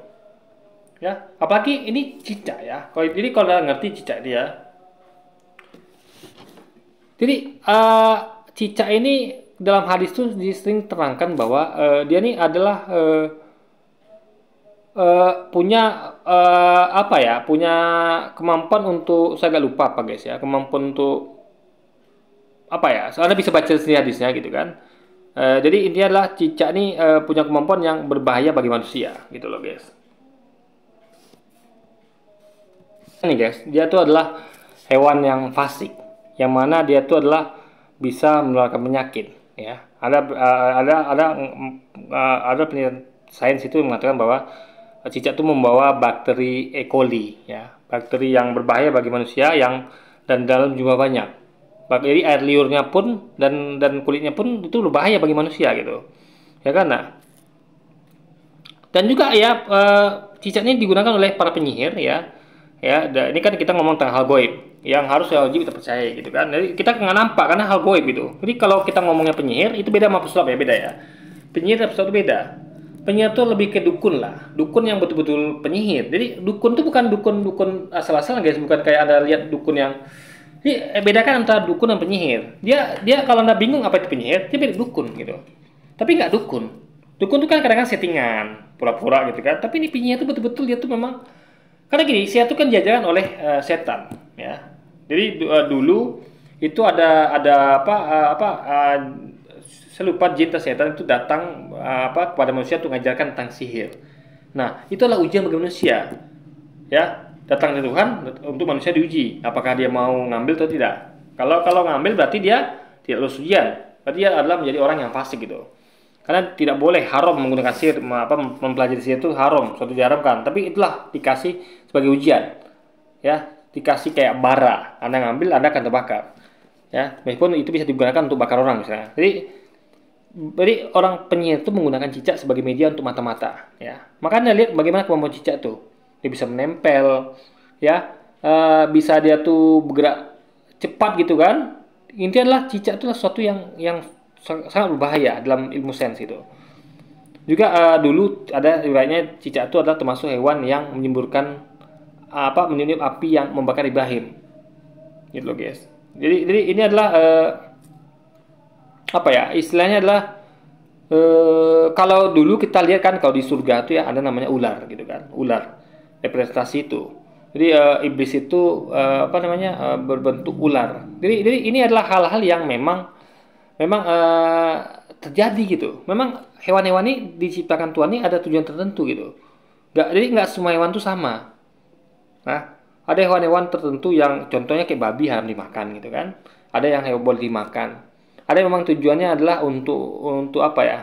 ya. Apalagi ini cicak, ya. Jadi kalau ngerti cicak dia. Jadi cicak ini dalam hadis itu sering terangkan bahwa dia ini adalah punya punya kemampuan untuk, saya agak lupa apa guys ya, kemampuan untuk apa ya? Anda bisa baca sendiri hadisnya gitu kan. Jadi intinya adalah cicak ini punya kemampuan yang berbahaya bagi manusia gitu loh guys. Ini guys, dia tuh adalah hewan yang fasik, yang mana dia tuh adalah bisa menularkan penyakit. Ya, ada penelitian sains itu mengatakan bahwa cicak itu membawa bakteri E. coli, ya, bakteri yang berbahaya bagi manusia yang dan dalam jumlah banyak. Jadi air liurnya pun dan kulitnya pun itu berbahaya bagi manusia gitu, ya kan? Nah, dan juga ya cicak ini digunakan oleh para penyihir ya. Ini kan kita ngomong tentang hal goib yang harus wajib kita percaya gitu kan. Jadi kita nggak nampak karena hal goib itu. Jadi kalau kita ngomongnya penyihir itu beda sama pesulap ya, beda ya. Penyihir dan pesulap itu beda. Penyihir itu lebih ke dukun lah, dukun yang betul-betul penyihir. Jadi dukun itu bukan dukun asal-asalan guys, bukan kayak Anda lihat dukun yang. Jadi bedakan antara dukun dan penyihir. Dia kalau Anda bingung apa itu penyihir, dia beda dukun gitu. Tapi nggak dukun. Dukun itu kan kadang-kadang settingan, pura-pura gitu kan. Tapi ini penyihir itu betul-betul dia tuh memang. Karena gini, setan itu kan diajarkan oleh setan, ya. Jadi dulu itu ada saya lupa jin atau setan itu datang kepada manusia untuk mengajarkan tentang sihir. Nah, itu adalah ujian bagi manusia, ya. Datang dari Tuhan untuk manusia diuji, apakah dia mau ngambil atau tidak. Kalau ngambil berarti dia tidak lulus ujian, berarti dia adalah menjadi orang yang fasik gitu. Karena tidak boleh, haram menggunakan sihir, mempelajari sihir itu haram, suatu diharamkan. Tapi itulah dikasih sebagai ujian, ya, dikasih kayak bara. Anda ngambil, Anda akan terbakar, ya. Meskipun itu bisa digunakan untuk bakar orang misalnya. Jadi orang penyihir itu menggunakan cicak sebagai media untuk mata-mata, ya. Maka Anda lihat bagaimana kemampuan cicak tuh. Dia bisa menempel, ya, bisa dia tuh bergerak cepat gitu kan. Intinya adalah cicak itu sesuatu yang sangat berbahaya dalam ilmu sains itu. Juga dulu ada riwayatnya cicak itu adalah termasuk hewan yang menyemburkan meniup api yang membakar Ibrahim. Gitu loh guys. Jadi ini adalah istilahnya adalah kalau dulu kita lihat kan kalau di surga itu ya ada namanya ular gitu kan. Ular representasi itu. Jadi iblis itu berbentuk ular. Jadi ini adalah hal-hal yang memang terjadi gitu. Memang hewan-hewan ini diciptakan Tuhan ini ada tujuan tertentu gitu. Jadi nggak semua hewan itu sama. Nah, ada hewan-hewan tertentu yang contohnya kayak babi haram dimakan gitu kan. Ada yang hewan boleh dimakan. Ada yang memang tujuannya adalah untuk apa ya?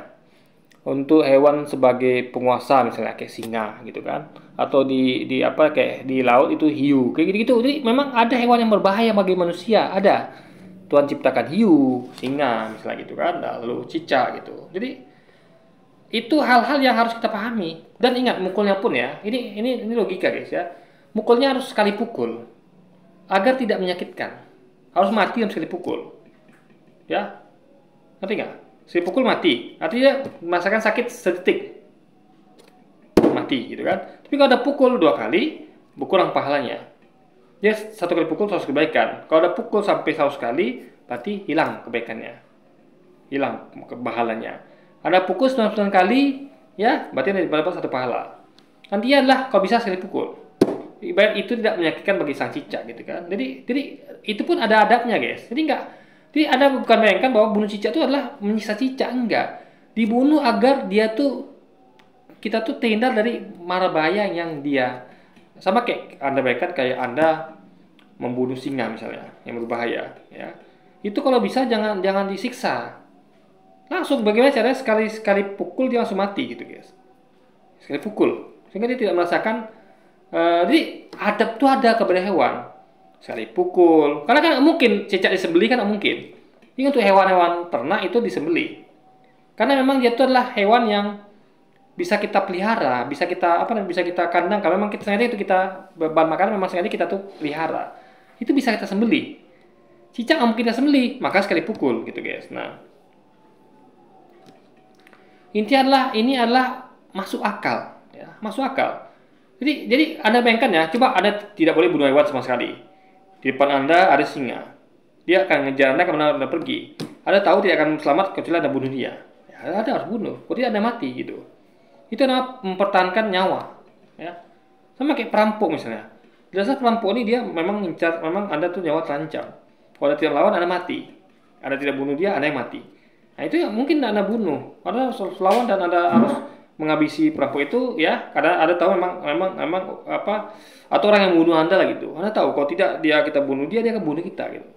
Untuk hewan sebagai penguasa misalnya kayak singa gitu kan. Atau kayak di laut itu hiu kayak gitu-gitu. Jadi memang ada hewan yang berbahaya bagi manusia, ada. Tuhan ciptakan hiu, singa misalnya gitu kan, lalu cicak gitu. Jadi itu hal-hal yang harus kita pahami. Dan ingat mukulnya pun ya, ini logika guys ya. Mukulnya harus sekali pukul agar tidak menyakitkan. Harus mati dalam sekali pukul. Ya. Ngerti nggak? Sekali pukul mati. Artinya merasakan sakit sedetik. Mati gitu kan. Tapi kalau ada pukul 2 kali, berkurang pahalanya. Dia 1 kali pukul 100 kebaikan. Kalau ada pukul sampai 100 kali, berarti hilang kebaikannya. Hilang pahalanya. Ada pukul 99 kali, ya, berarti ada dapat 1 pahala. Nantinya adalah kalau bisa sekali pukul. Ibarat itu tidak menyakitkan bagi sang cicak gitu kan. Jadi itu pun ada adabnya guys. Jadi Anda bukan bayangkan bahwa bunuh cicak itu adalah menyiksa cicak, enggak. Dibunuh agar kita tuh terhindar dari mara bahaya yang dia. Sama kayak Anda bayangkan kayak Anda membunuh singa misalnya yang berbahaya, ya. Itu kalau bisa jangan disiksa. Langsung bagaimana caranya sekali pukul dia langsung mati gitu, guys. Sekali pukul. Sehingga dia tidak merasakan jadi adab tuh ada kepada hewan. Sekali pukul. Karena kan mungkin cicak disembelih kan mungkin. Ini untuk hewan-hewan ternak itu disembelih. Karena memang dia itu adalah hewan yang bisa kita pelihara, bisa kita kandang. Kalau memang sengaja itu kita bahan makanan memang sengaja kita tuh pelihara, itu bisa kita sembelih. Cicak nggak mungkin kita sembelih, maka sekali pukul gitu guys. Nah, intinya ini adalah masuk akal, ya, masuk akal. Jadi Anda bayangkan ya, coba Anda tidak boleh bunuh hewan sama sekali. Di depan Anda ada singa, dia akan ngejar Anda kemana Anda pergi. Anda tahu tidak akan selamat kecuali Anda bunuh dia. Ya, Anda harus bunuh, kalau tidak Anda mati gitu. Itu adalah mempertahankan nyawa, ya. Sama kayak perampok misalnya. Dasar perampok ini dia memang Anda tuh nyawa terancam. Kalau Anda tidak melawan, Anda mati. Anda tidak bunuh dia, Anda yang mati. Nah itu yang mungkin Anda bunuh. Anda harus lawan dan Anda harus menghabisi perampok itu ya. Karena Anda tahu memang apa, atau orang yang bunuh Anda lah gitu. Anda tahu kalau tidak kita bunuh dia akan bunuh kita gitu.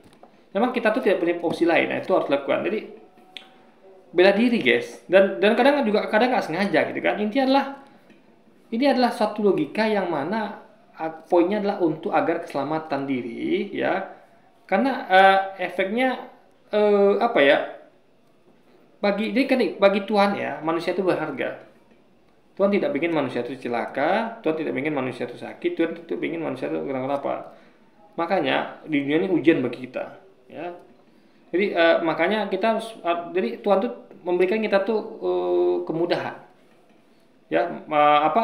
Memang kita tuh tidak punya opsi lain. Nah itu harus dilakukan. Jadi bela diri guys. Dan kadang nggak sengaja gitu kan. Ini adalah suatu logika yang mana poinnya adalah untuk agar keselamatan diri ya. Karena efeknya apa ya? Bagi Tuhan ya, manusia itu berharga. Tuhan tidak ingin manusia itu celaka, Tuhan tidak ingin manusia itu sakit, Tuhan tidak ingin manusia itu kenapa-napa. Makanya di dunia ini ujian bagi kita, ya. Jadi makanya kita harus, jadi Tuhan tuh memberikan kita tuh kemudahan. Ya,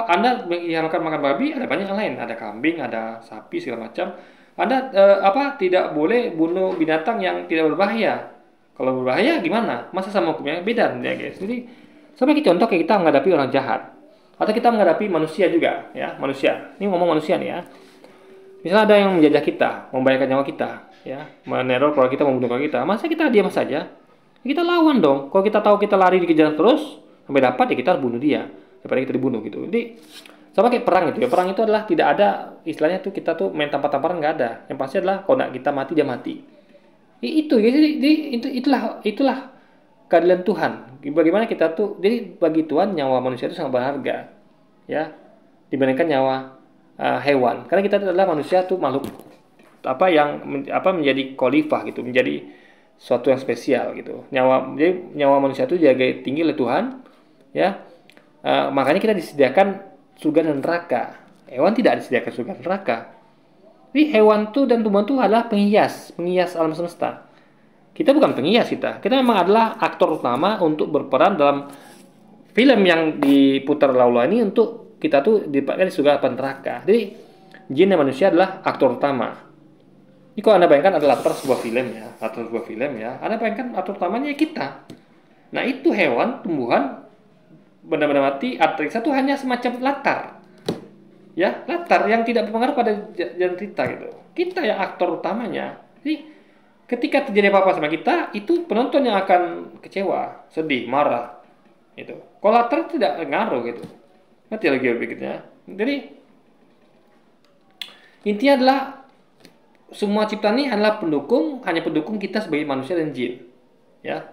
Anda mengiyakan makan babi, ada banyak yang lain, ada kambing, ada sapi segala macam. Anda tidak boleh bunuh binatang yang tidak berbahaya. Kalau berbahaya gimana? Masa sama hukumnya beda ya guys. Jadi sampai contoh kayak kita menghadapi orang jahat atau kita menghadapi manusia juga ya, manusia. Ini ngomong manusia nih ya. Misalnya ada yang menjajah kita, membahayakan nyawa kita, ya, meneror kalau kita, membunuh kalau kita. Masa kita diam saja? Kita lawan dong. Kalau kita tahu kita lari dikejar terus sampai dapat ya kita harus bunuh dia daripada kita dibunuh gitu. Jadi sama kayak perang itu ya. Perang itu adalah tidak ada istilahnya tuh kita tuh main tampar-tamparan nggak ada. Yang pasti adalah kalau nggak kita mati dia mati. Itu itulah keadilan Tuhan. Bagaimana kita tuh, jadi bagi Tuhan nyawa manusia itu sangat berharga ya dibandingkan nyawa hewan. Karena kita adalah manusia tuh makhluk menjadi khalifah gitu, menjadi suatu yang spesial gitu. Nyawa manusia itu jaga tinggi oleh Tuhan ya. Makanya kita disediakan surga dan neraka. Hewan tidak disediakan surga dan neraka. Jadi hewan tuh dan tumbuhan tuh adalah penghias alam semesta. Kita bukan penghias kita memang adalah aktor utama untuk berperan dalam film yang diputar lalu ini untuk kita tuh dipakaikan di surga dan neraka. Jadi jin dan manusia adalah aktor utama. Ini kalau Anda bayangkan adalah latar sebuah film ya, Anda bayangkan aktor utamanya kita. Nah itu hewan, tumbuhan, benda-benda mati, artis itu hanya semacam latar. Ya, latar yang tidak berpengaruh pada jalan cerita gitu. Kita yang aktor utamanya. Jadi ketika terjadi apa-apa sama kita, itu penonton yang akan kecewa, sedih, marah gitu. Kalau latar tidak ngaruh gitu. Ngerti lagi berikutnya. Jadi intinya adalah semua ciptaan ini hanya pendukung kita sebagai manusia dan jin. Ya.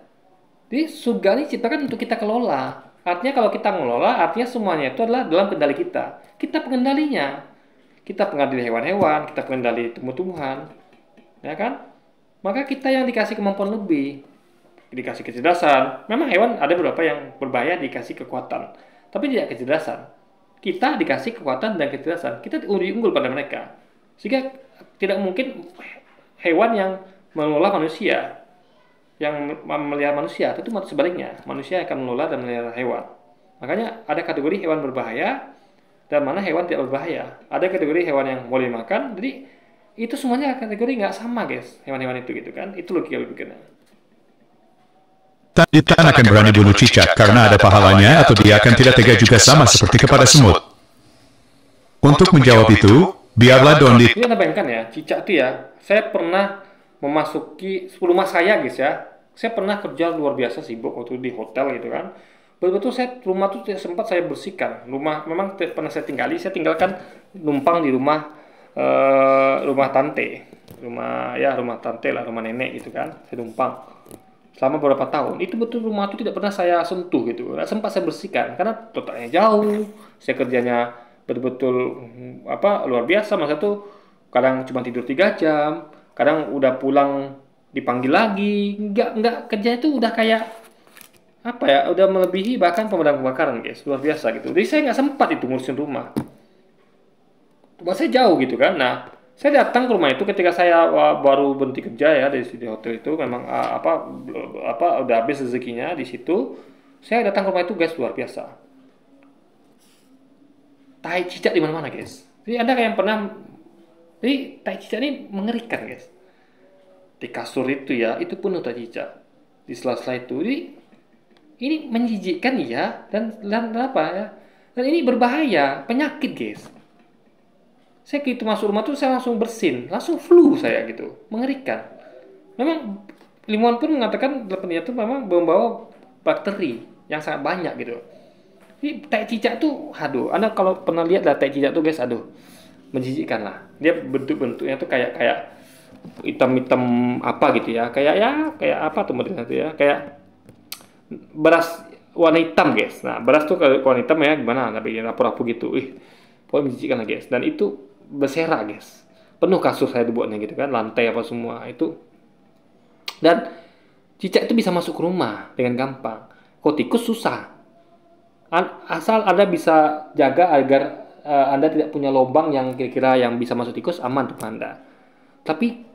Jadi surga ini ciptakan untuk kita kelola. Artinya kalau kita mengelola, artinya semuanya itu adalah dalam kendali kita. Kita pengendalinya. Kita pengendali hewan-hewan, kita pengendali tumbuh-tumbuhan. Ya kan? Maka kita yang dikasih kemampuan lebih. Dikasih kecerdasan. Memang hewan ada beberapa yang berbahaya dikasih kekuatan. Tapi tidak kecerdasan. Kita dikasih kekuatan dan kecerdasan. Kita unggul pada mereka. Sehingga tidak mungkin hewan yang mengelola manusia. Yang memelihara manusia, itu sebaliknya, manusia akan mengelola dan memelihara hewan. Makanya ada kategori hewan berbahaya dan mana hewan tidak berbahaya. Ada kategori hewan yang boleh makan. Jadi itu semuanya kategori nggak sama guys, hewan-hewan itu gitu kan. Itu logika berpikirnya. Titan akan berani bunuh cicak karena ada pahalanya atau dia akan tidak tega juga sama seperti kepada semut. Untuk menjawab itu, biarlah Dondit. Ini Anda bayangkan ya, cicak itu ya. Saya pernah memasuki rumah saya guys ya. Saya pernah kerja luar biasa sibuk waktu di hotel gitu kan. Betul-betul rumah tuh sempat saya bersihkan. Rumah memang pernah saya tinggalkan numpang di rumah tante. Rumah tante lah, rumah nenek gitu kan. Saya numpang selama beberapa tahun. Itu betul rumah itu tidak pernah saya sentuh gitu. Nah, sempat saya bersihkan karena totalnya jauh. Saya kerjanya betul-betul luar biasa. Masa tuh kadang cuma tidur 3 jam, kadang udah pulang dipanggil lagi, nggak kerja itu udah kayak udah melebihi bahkan pemadam kebakaran guys, luar biasa gitu. Jadi saya nggak sempat itu ngurusin rumah, buat saya jauh gitu kan. Nah saya datang ke rumah itu ketika saya baru berhenti kerja ya di hotel itu, memang udah habis rezekinya di situ. Saya datang ke rumah itu guys, luar biasa, tai cicak di mana-mana guys. Jadi Anda kayak yang pernah, jadi tai cicak ini mengerikan guys. Di kasur itu ya, itu penuh tai cicak. Di sela-sela itu, jadi ini menjijikkan ya, dan apa ya? Dan ini berbahaya, penyakit guys. Saya gitu masuk rumah tuh saya langsung bersin, langsung flu saya gitu, mengerikan. Memang ilmuwan pun mengatakan dia tuh memang membawa bakteri yang sangat banyak gitu. Ini tai cicak tuh, aduh, Anda kalau pernah lihat lah tai cicak tuh guys, aduh, menjijikkan lah. Dia bentuk-bentuknya tuh kayak hitam-hitam apa gitu ya, kayak apa tuh modelnya tuh ya, kayak beras warna hitam guys. Nah beras tuh kalau warna hitam ya gimana, tapi rapuh-rapuh gitu, pokoknya menjijikkan lah guys. Dan itu berserak guys, penuh kasur saya dibuatnya gitu kan, lantai apa semua itu. Dan cicak itu bisa masuk ke rumah dengan gampang. Kok tikus susah. Asal Anda bisa jaga agar Anda tidak punya lubang yang kira-kira yang bisa masuk tikus, aman untuk Anda. Tapi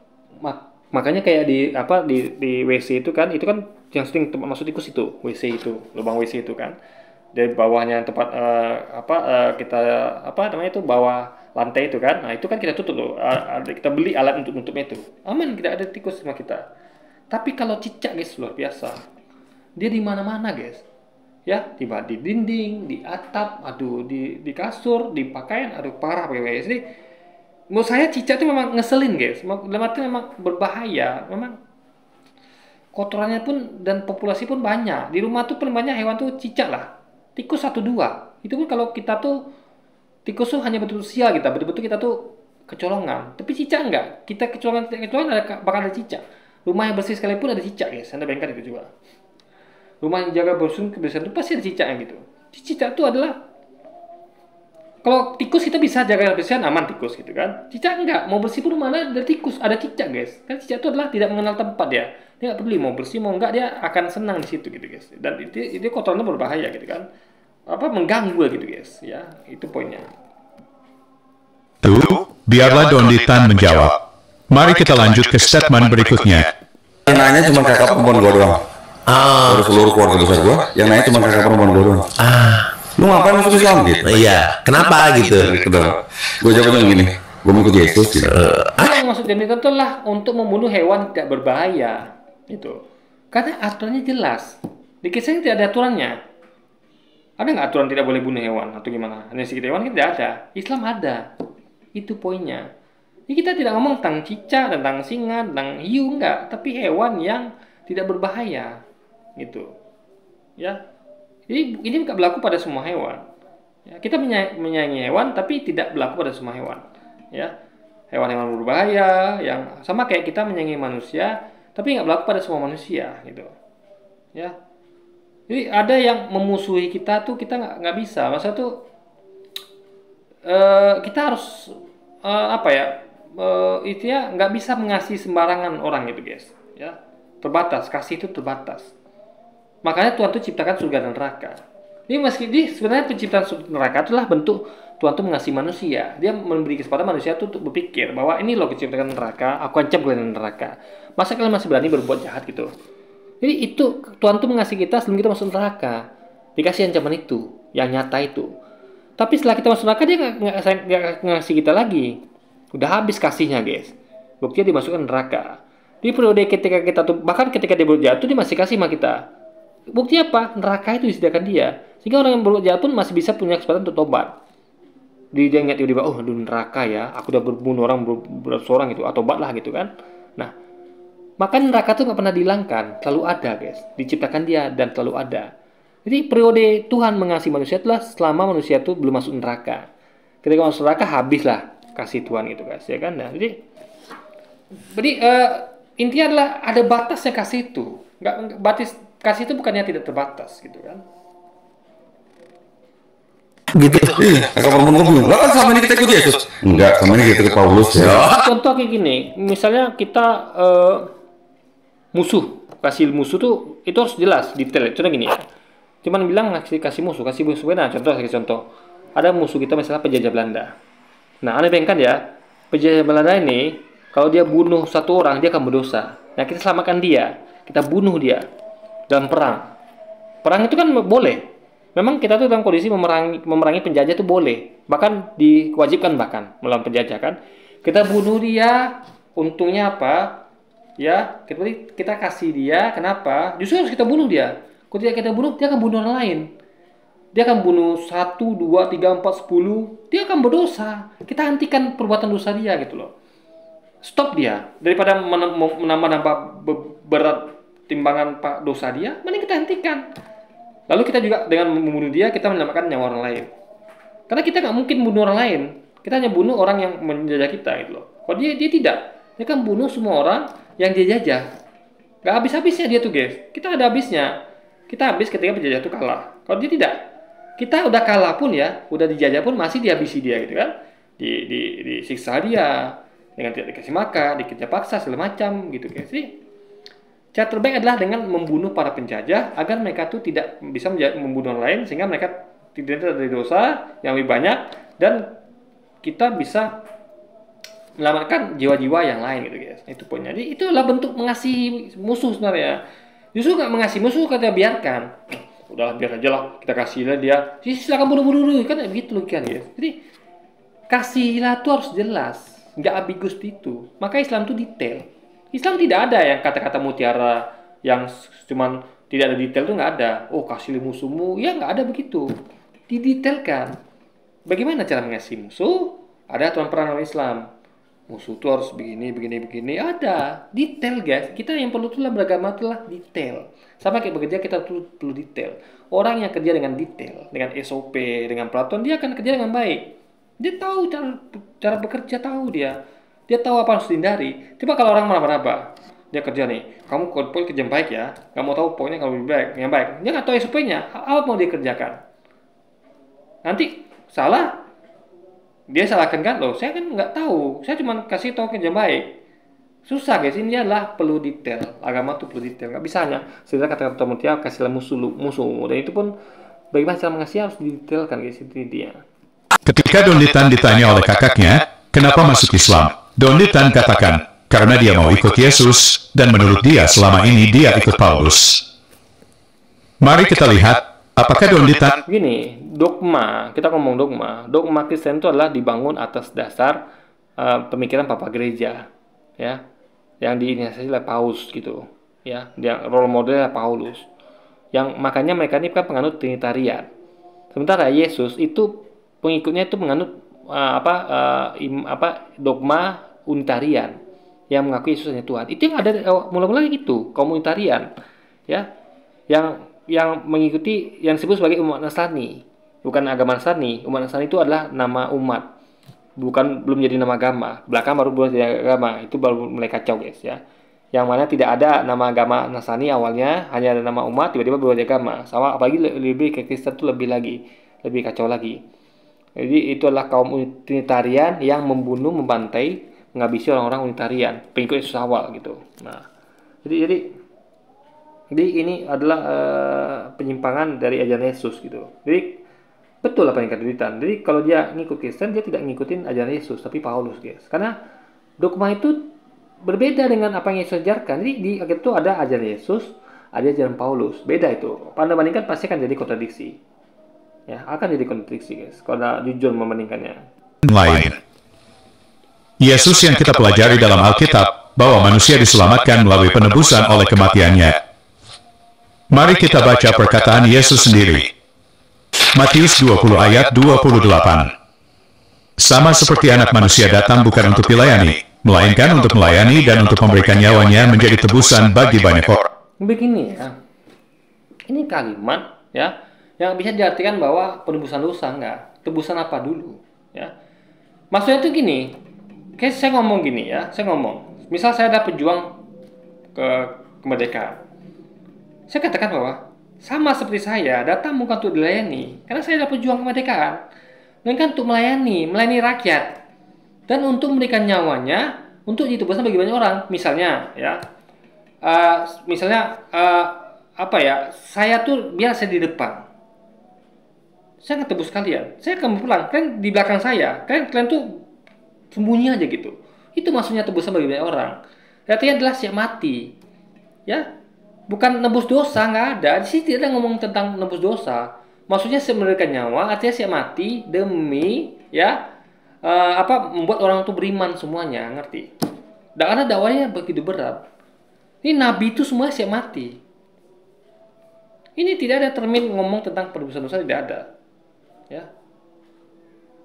makanya kayak di WC itu kan yang sering tempat masuk tikus itu, WC itu, lubang WC itu kan. Dari bawahnya tempat kita bawah lantai itu kan. Nah, itu kan kita tutup loh. Kita beli alat untuk nutupnya itu. Aman, tidak ada tikus sama kita. Tapi kalau cicak guys luar biasa. Dia di mana-mana guys. Ya, tiba di dinding, di atap, aduh, di kasur, di pakaian, aduh parah guys. Jadi menurut saya cicak itu memang ngeselin guys. Dalam arti memang berbahaya, memang kotorannya pun dan populasi pun banyak. Di rumah tuh paling banyak hewan tuh cicak lah. Tikus 1-2. Itu pun kalau kita tuh tikus tuh hanya betul-betul sial kita, betul-betul kita tuh kecolongan. Tapi cicak enggak. Kita kecolongan bakal ada cicak. Rumah yang bersih sekalipun ada cicak guys. Anda bayangkan itu juga. Rumah yang jaga kebersihan itu pasti ada cicaknya gitu. Cicak itu adalah, kalau tikus kita bisa jaga kebersihan aman tikus gitu kan. Cicak enggak, mau bersih pun mana ada tikus, ada cicak guys. Kan cicak itu adalah tidak mengenal tempat dia. Dia nggak peduli mau bersih mau enggak, dia akan senang di situ gitu guys. Dan itu kotorannya berbahaya gitu kan. Mengganggu gitu guys. Ya, itu poinnya. Tuh, biarlah Donditan menjawab. Mari kita lanjut ke statement berikutnya. Yang nanya cuma kakak perempuan gua doang. Dari seluruh keluarga besar gua, yang nanya cuma kakak perempuan gua doang. Lu ngapain masuk Islam gitu? Iya, kenapa gitu? Gua jawabnya gini, gua mau ikut Yesus gitu. Yang maksud Donditan itu lah untuk membunuh hewan tidak berbahaya gitu. Karena aturannya jelas. Di kisahnya tidak ada aturannya. Ada nggak aturan tidak boleh bunuh hewan atau gimana? Hanya sedikit hewan kan tidak ada. Islam ada. Itu poinnya. Ini kita tidak ngomong tentang cicak, tentang singa, tentang hiu, enggak. Tapi hewan yang tidak berbahaya. Gitu. Ya. Jadi ini nggak berlaku pada semua hewan. Ya, kita menyayangi hewan, tapi tidak berlaku pada semua hewan. Ya. Hewan-hewan berbahaya, yang sama kayak kita menyayangi manusia, tapi nggak berlaku pada semua manusia. Gitu. Ya. Jadi ada yang memusuhi kita tuh kita nggak bisa. Masa tuh kita harus itu ya nggak bisa mengasihi sembarangan orang gitu guys. Ya terbatas, kasih itu terbatas. Makanya Tuhan tuh ciptakan surga dan neraka. Ini sebenarnya penciptaan surga dan neraka itulah bentuk Tuhan tuh mengasihi manusia. Dia memberi kesempatan manusia tuh untuk berpikir bahwa ini loh ciptakan neraka, aku ancam kalian neraka. Masa kalian masih berani berbuat jahat gitu? Jadi itu Tuhan tuh mengasihi kita sebelum kita masuk neraka. Dikasih ancaman itu, yang nyata itu. Tapi setelah kita masuk neraka dia nggak ngasih kita lagi. Udah habis kasihnya guys. Buktinya dimasukkan neraka. Di periode ketika kita tuh bahkan ketika dia berbuat jahat tuh dia masih kasih sama kita. Bukti apa? Neraka itu disediakan dia. Sehingga orang yang berbuat jahat pun masih bisa punya kesempatan untuk tobat. Dia ingat tiba-tiba, oh aduh neraka ya, aku udah berbunuh orang beratus orang gitu, atau tobat lah gitu kan. Nah, maka neraka tuh nggak pernah dihilangkan, selalu ada guys, diciptakan dia dan selalu ada. Jadi periode Tuhan mengasihi manusia itulah selama manusia itu belum masuk neraka. Ketika masuk neraka habislah kasih Tuhan itu guys, ya kan? Nah, jadi intinya adalah ada batasnya kasih itu. Nggak batas kasih itu bukannya tidak terbatas gitu kan? Gitu. Kakak perempuan gua bilang, lah kan sama ini kita ikut Yesus. Enggak, sama ini kita ikut Paulus ya. Contoh kayak gini, misalnya kita kasih musuh tuh itu harus jelas, detail. Contoh gini ya. Cuman bilang kasih musuh. Nah, contoh. Ada musuh kita misalnya penjajah Belanda. Nah, Anda bayangkan ya, penjajah Belanda ini kalau dia bunuh satu orang, dia akan berdosa. Nah, kita selamatkan dia, kita bunuh dia dalam perang. Perang itu kan boleh. Memang kita tuh dalam kondisi memerangi penjajah itu boleh. Bahkan diwajibkan melawan penjajah kan. Kita bunuh dia, untungnya apa? Ya, kita kasih dia, kenapa? Justru harus kita bunuh dia. Ketika kita bunuh, dia akan bunuh orang lain. Dia akan bunuh 1, 2, 3, 4, 10. Dia akan berdosa. Kita hentikan perbuatan dosa dia gitu loh. Stop dia. Daripada menambah-nambah berat timbangan dosa dia, mending kita hentikan. Lalu kita juga dengan membunuh dia, kita menyelamatkan nyawa orang lain. Karena kita nggak mungkin bunuh orang lain. Kita hanya bunuh orang yang menjajah kita gitu loh. Kalau dia tidak. Dia kan bunuh semua orang yang dia jajah. Nggak habis-habisnya dia tuh guys. Kita ada habisnya. Kita habis ketika penjajah itu kalah. Kalau dia tidak. Kita udah kalah pun ya, udah dijajah pun masih dihabisi dia gitu kan. Disiksa dia. Dengan tidak dikasih makan, dikerja paksa, segala macam gitu guys. Jadi, cara terbaik adalah dengan membunuh para penjajah agar mereka tuh tidak bisa membunuh orang lain sehingga mereka tidak dari dosa yang lebih banyak dan kita bisa menyelamatkan jiwa-jiwa yang lain gitu guys. Itu poinnya. Jadi itu adalah bentuk mengasihi musuh sebenarnya. Justru nggak mengasihi musuh kita biarkan. Udahlah biar aja lah kita kasihlah dia. Silakan bunuh-bunuh dulu kan begitu loh kan guys. Jadi kasihlah tuh harus jelas, nggak ambigus itu. Maka Islam tuh detail. Islam tidak ada yang kata-kata mutiara yang cuman tidak ada detail tuh nggak ada. Oh kasih musuhmu, ya nggak ada begitu. Didetailkan. Bagaimana cara mengasihi musuh? Ada aturan perang dalam Islam. Musuh itu harus begini, begini, begini. Ada. Detail guys. Kita yang perlu itulah beragama itulah detail. Sama kayak bekerja kita tuh perlu detail. Orang yang kerja dengan detail, dengan SOP, dengan peraturan, dia akan kerja dengan baik. Dia tahu cara bekerja, tahu dia. Dia tahu apa harus dihindari. Coba kalau orang meraba-raba, dia kerja nih, kamu kerja yang baik ya, nggak mau tahu pokoknya kalau lebih baik, yang baik. Dia nggak tahu SOP-nya, apa mau dia kerjakan. Nanti salah, dia salahkan kan, loh saya kan nggak tahu, saya cuma kasih tahu kerja baik. Susah guys, ini adalah perlu detail. Agama tuh perlu detail, nggak bisa hanya sekedar kata-kata mutia kasihlah musuh, dan itu pun bagaimana cara mengasihi harus didetailkan guys, itu dia. Ketika Don Litan ditanya oleh kakaknya, kenapa masuk Islam? Don Litan katakan, karena dia mau ikut Yesus, dan menurut dia selama ini dia ikut Paulus. Mari kita lihat, apakah Don Litan... Gini, dogma, kita ngomong dogma Kristen itu adalah dibangun atas dasar pemikiran Papa Gereja, ya, yang diinisiasi oleh Paulus gitu, ya, yang role modelnya Paulus, yang makanya mereka ini kan penganut Trinitarian. Sementara Yesus itu pengikutnya itu menganut dogma Unitarian yang mengakui Yesus hanya Tuhan. Itu yang ada mula-mula itu komunitarian, ya, yang mengikuti yang disebut sebagai umat Nasrani, bukan agama Nasrani. Umat Nasrani itu adalah nama umat, belum jadi nama agama. Belakang baru jadi agama, itu baru mulai kacau guys ya. Yang mana tidak ada nama agama Nasrani awalnya, hanya ada nama umat, tiba-tiba berubah jadi agama. Sama apalagi lebih ke Kristen itu lebih kacau lagi. Jadi itu adalah kaum Trinitarian yang membunuh, membantai, menghabisi orang-orang Unitarian, pengikut Yesus awal gitu. Nah, jadi ini adalah penyimpangan dari ajaran Yesus gitu. Jadi betul apa yang kata Litan. Jadi kalau dia ngikut Kristen, dia tidak ngikutin ajaran Yesus, tapi Paulus guys. Karena dogma itu berbeda dengan apa yang Yesus ajarkan. Jadi di akhir itu ada ajaran Yesus, ada ajaran Paulus. Beda itu. Anda bandingkan pasti akan jadi kontradiksi. Ya, akan jadi kontradiksi guys. Kalau jujur membandingkannya. Lain. Yesus yang kita pelajari dalam Alkitab, bahwa manusia diselamatkan melalui penebusan oleh kematiannya. Mari kita baca perkataan Yesus sendiri. Matius 20 ayat 28. Sama seperti anak manusia datang bukan untuk dilayani, melainkan untuk melayani dan untuk memberikan nyawanya menjadi tebusan bagi banyak orang. Begini ya, ini kalimat ya, yang bisa diartikan bahwa penebusan dosa enggak. Tebusan apa dulu ya. Maksudnya itu gini, kayak saya ngomong gini ya, misal saya ada pejuang kemerdekaan. Saya katakan bahwa sama seperti saya datang bukan untuk dilayani, karena saya adalah pejuang kemerdekaan, melainkan untuk melayani rakyat, dan untuk memberikan nyawanya untuk ditebuskan bagi banyak orang. Misalnya ya, saya tuh biasa di depan, saya nggak tebus kalian, saya akan pulang, kan di belakang saya, kalian tuh sembunyi aja gitu. Itu maksudnya tebusan bagi banyak orang. Artinya adalah siap mati, ya. Bukan nebus dosa, nggak ada. Di sini tidak ada ngomong tentang nebus dosa. Maksudnya memberikan nyawa, artinya siap mati demi ya membuat orang itu beriman semuanya, ngerti? Dan karena dakwanya begitu berat. Ini nabi itu semua siap mati. Ini tidak ada termin ngomong tentang penebusan dosa, tidak ada. Ya.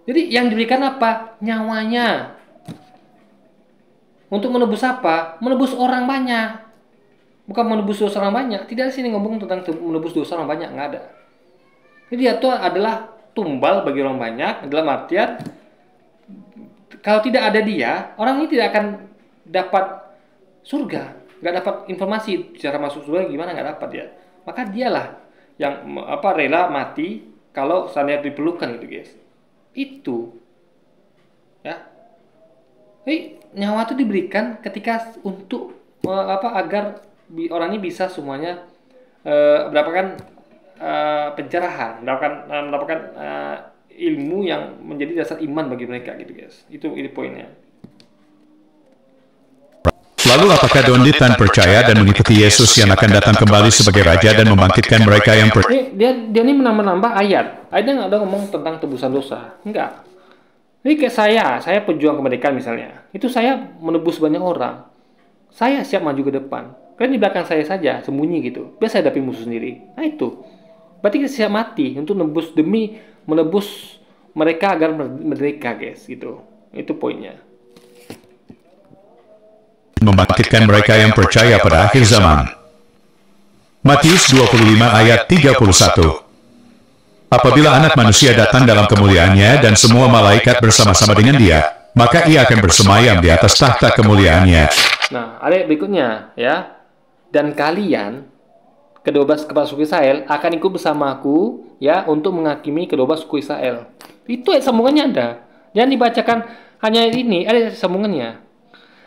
Jadi yang diberikan apa? Nyawanya. Untuk menebus apa? Menebus orang banyak. Bukan menebus dosa orang banyak. Tidak ada sini ngomong tentang menebus dosa orang banyak, nggak ada. Jadi dia itu adalah tumbal bagi orang banyak, dalam artian kalau tidak ada dia, orang ini tidak akan dapat surga, nggak dapat informasi cara masuk surga gimana, nggak dapat dia. Maka dialah yang rela mati kalau seandainya diperlukan gitu guys. Itu ya. Nyawa itu diberikan ketika untuk agar orang ini bisa semuanya mendapatkan pencerahan, mendapatkan ilmu yang menjadi dasar iman bagi mereka gitu guys. Itu poinnya. Lalu apakah Don Dittan percaya dan mengikuti Yesus yang akan datang kembali sebagai Raja dan membangkitkan mereka yang Dia ini menambah ayat. Ayatnya nggak ada ngomong tentang tebusan dosa. Enggak. Ini kayak saya pejuang kemerdekaan misalnya. Itu saya menebus banyak orang. Saya siap maju ke depan. Kalian di belakang saya saja, sembunyi gitu. Biar saya hadapi musuh sendiri. Nah itu. Berarti kita siap mati untuk menebus mereka agar merdeka guys gitu. Itu poinnya. Membangkitkan mereka yang percaya pada akhir zaman. Matius 25 ayat 31. Apabila anak manusia datang dalam kemuliaannya dan semua malaikat bersama-sama dengan dia, maka ia akan bersemayam di atas tahta kemuliaannya. Nah, ayat berikutnya ya. Dan kalian ke-12 kepala suku Israel akan ikut bersamaku ya untuk menghakimi ke-12 suku Israel. Itu ayat sambungannya ada. Jangan dibacakan hanya ini, ada sambungannya.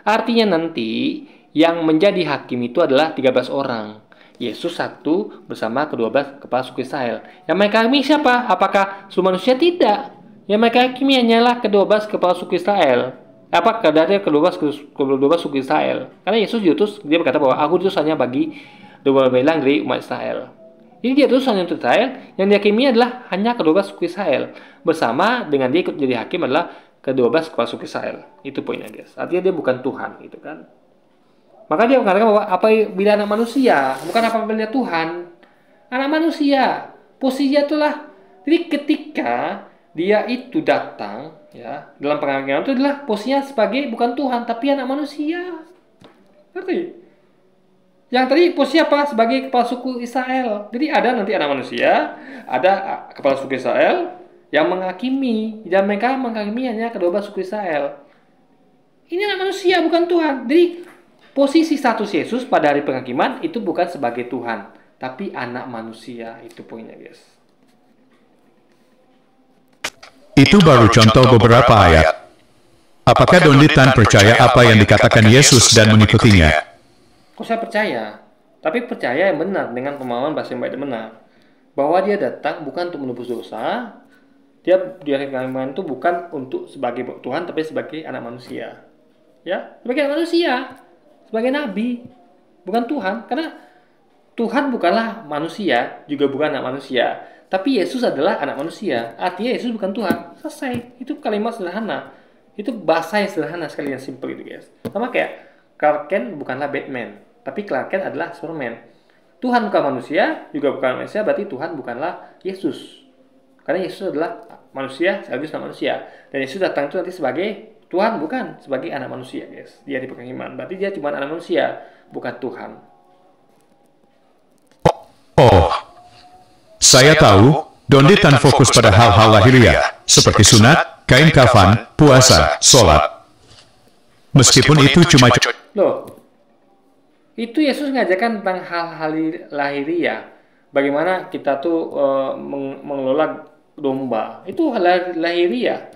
Artinya nanti yang menjadi hakim itu adalah 13 orang. Yesus satu bersama ke-12 kepala suku Israel. Yang mereka hakimi siapa? Apakah seluruh manusia? Tidak. Yang mereka hakimi hanyalah ke-12 kepala suku Israel. Dari ke-12 suku Israel. Karena Yesus diutus, dia berkata bahwa aku diutus hanya bagi 12 belang dari umat Israel. Jadi dia diutus hanya untuk Israel. Yang dihakimi adalah hanya ke-12 suku Israel. Bersama dengan dia ikut jadi hakim adalah ke-12 kepala suku Israel. Itu poinnya guys. Artinya dia bukan Tuhan gitu kan. Maka dia mengatakan bahwa bila anak manusia, bukan apabila Tuhan, anak manusia, posisinya itulah. Jadi ketika dia itu datang, ya dalam penghakiman itu adalah posisinya sebagai bukan Tuhan, tapi anak manusia. Ngerti? Yang tadi posisinya apa? Sebagai kepala suku Israel. Jadi ada nanti anak manusia, ada kepala suku Israel yang menghakimi, dan mereka menghakimi hanya ke-12 suku Israel. Ini anak manusia, bukan Tuhan. Jadi posisi status Yesus pada hari penghakiman itu bukan sebagai Tuhan, tapi anak manusia. Itu poinnya guys. Itu baru contoh beberapa ayat. Apakah Don Dittan percaya apa yang dikatakan Yesus dan mengikutinya? Kok saya percaya? Tapi percaya yang benar dengan pemahaman bahasa yang baik dan benar. Bahwa dia datang bukan untuk menebus dosa. Dia di hari penghakiman itu bukan untuk sebagai Tuhan, tapi sebagai anak manusia. Ya, sebagai anak manusia. Sebagai nabi, bukan Tuhan. Karena Tuhan bukanlah manusia, juga bukan anak manusia. Tapi Yesus adalah anak manusia. Artinya Yesus bukan Tuhan. Selesai. Itu kalimat sederhana. Itu bahasa yang sederhana sekali, yang simple itu guys. Sama kayak Clark Kent bukanlah Batman, tapi Clark Kent adalah Superman. Tuhan bukan manusia, juga bukan manusia, berarti Tuhan bukanlah Yesus. Karena Yesus adalah manusia, sekaligus anak manusia. Dan Yesus datang itu nanti sebagai Tuhan, bukan sebagai anak manusia guys. Dia di penghakiman. Berarti dia cuma anak manusia, bukan Tuhan. Oh, saya tahu Don Dittan fokus pada hal-hal lahiriah, seperti sunat, kain kafan, puasa, sholat. Meskipun itu cuma... Loh, itu Yesus ngajarkan tentang hal-hal lahiriah. Bagaimana kita tuh mengelola domba. Itu hal lahiriah.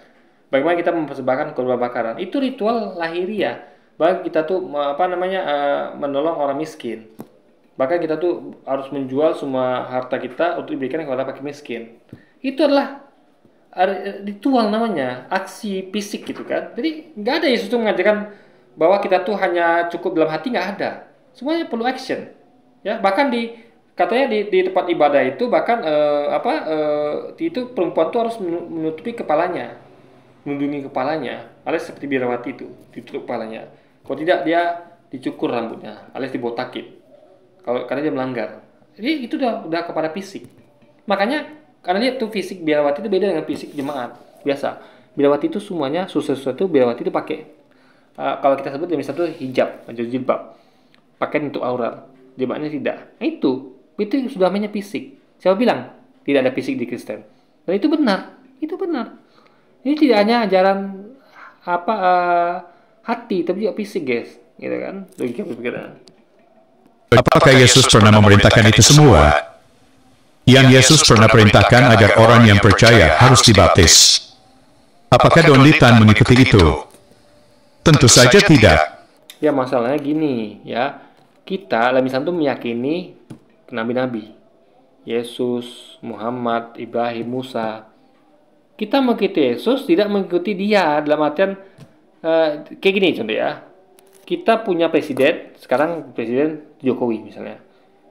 Bagaimana kita mempersembahkan korban bakaran. Itu ritual lahiriah. Bahkan kita tuh menolong orang miskin. Bahkan kita tuh harus menjual semua harta kita untuk diberikan kepada fakir miskin. Itu adalah ritual namanya, aksi fisik gitu kan. Jadi nggak ada Yesus tuh mengajarkan bahwa kita tuh hanya cukup dalam hati, nggak ada. Semuanya perlu action. Ya, bahkan katanya di tempat ibadah itu bahkan itu perempuan tuh harus menutupi kepalanya, melindungi kepalanya, alias seperti biarawati itu ditutup kepalanya. Kalau tidak dia dicukur rambutnya, alias dibotakin. Karena dia melanggar. Jadi itu udah kepada fisik. Makanya karena dia tuh fisik biarawati itu beda dengan fisik jemaat biasa. Biarawati itu semuanya susah-susah itu biarawati itu pakai kalau kita sebut yang satu hijab atau jilbab, pakaian untuk aurat, jilbabnya tidak. Nah, itu sudah namanya fisik. Siapa bilang tidak ada fisik di Kristen? Dan itu benar, Ini tidak hanya ajaran hati, tapi juga fisik, guys, gitu kan? Logika berpikiran. Apakah Yesus pernah memerintahkan itu semua? Yang Yesus pernah perintahkan agar orang yang percaya harus dibaptis. Apakah Don Litan mengikuti itu? Tentu saja tidak. Ya, masalahnya gini, ya. Kita dalam Islam itu meyakini nabi-nabi. Yesus, Muhammad, Ibrahim, Musa. Kita mengikuti Yesus, tidak mengikuti dia. Dalam artian, kayak gini contoh ya. Kita punya presiden, sekarang Presiden Jokowi misalnya.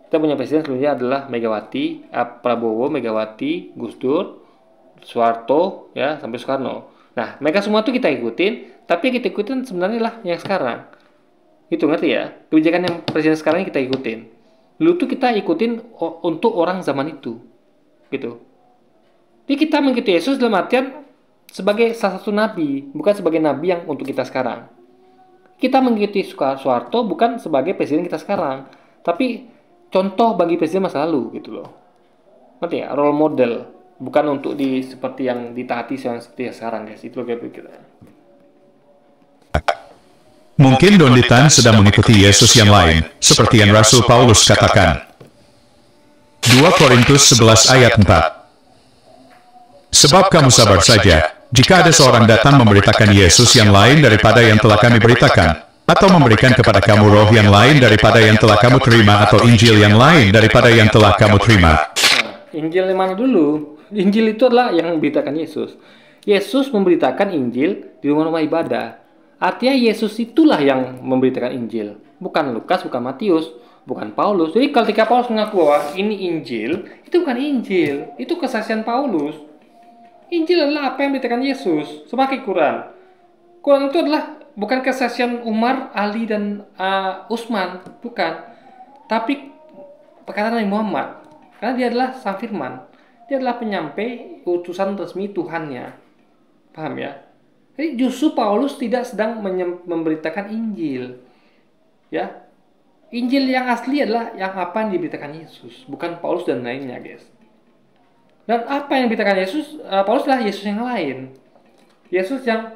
Kita punya presiden sebelumnya adalah Megawati, Prabowo, Megawati, Gus Dur, Soeharto, ya, sampai Soekarno. Nah, mereka semua itu kita ikutin, tapi kita ikutin sebenarnya lah yang sekarang. Itu ngerti ya? Kebijakan yang presiden sekarang kita ikutin. Dulu tuh kita ikutin untuk orang zaman itu. Gitu. Jadi kita mengikuti Yesus dalam artian sebagai salah satu nabi, bukan sebagai nabi yang untuk kita sekarang. Kita mengikuti Soeharto bukan sebagai presiden kita sekarang, tapi contoh bagi presiden masa lalu gitu loh. Ngerti ya? Role model, bukan untuk seperti yang ditaati seperti sekarang, guys. Itu kayak begitu. Mungkin Don Litan sedang mengikuti Yesus yang lain, seperti yang Rasul Paulus katakan. 2 Korintus 11 ayat 4. Sebab kamu sabar saja, jika ada seorang datang memberitakan Yesus yang lain daripada yang telah kami beritakan, atau memberikan kepada kamu roh yang lain daripada yang telah kamu terima, atau Injil yang lain daripada yang telah kamu terima. Injil yang mana dulu? Injil itu adalah yang memberitakan Yesus. Yesus memberitakan Injil di rumah-rumah ibadah. Artinya Yesus itulah yang memberitakan Injil. Bukan Lukas, bukan Matius, bukan Paulus. Jadi ketika Paulus mengaku bahwa ini Injil, itu bukan Injil. Itu kesaksian Paulus. Injil adalah apa yang diberitakan Yesus. Sebagai Quran. Quran itu adalah bukan kesaksian Umar, Ali, dan Utsman. Bukan. Tapi perkataan Nabi Muhammad. Karena dia adalah sang firman. Dia adalah penyampai utusan resmi Tuhannya. Paham ya? Jadi justru Paulus tidak sedang memberitakan Injil. Ya. Injil yang asli adalah yang apa yang diberitakan Yesus. Bukan Paulus dan lainnya, guys. Dan apa yang diberitakan Yesus, Paulus adalah Yesus yang lain. Yesus yang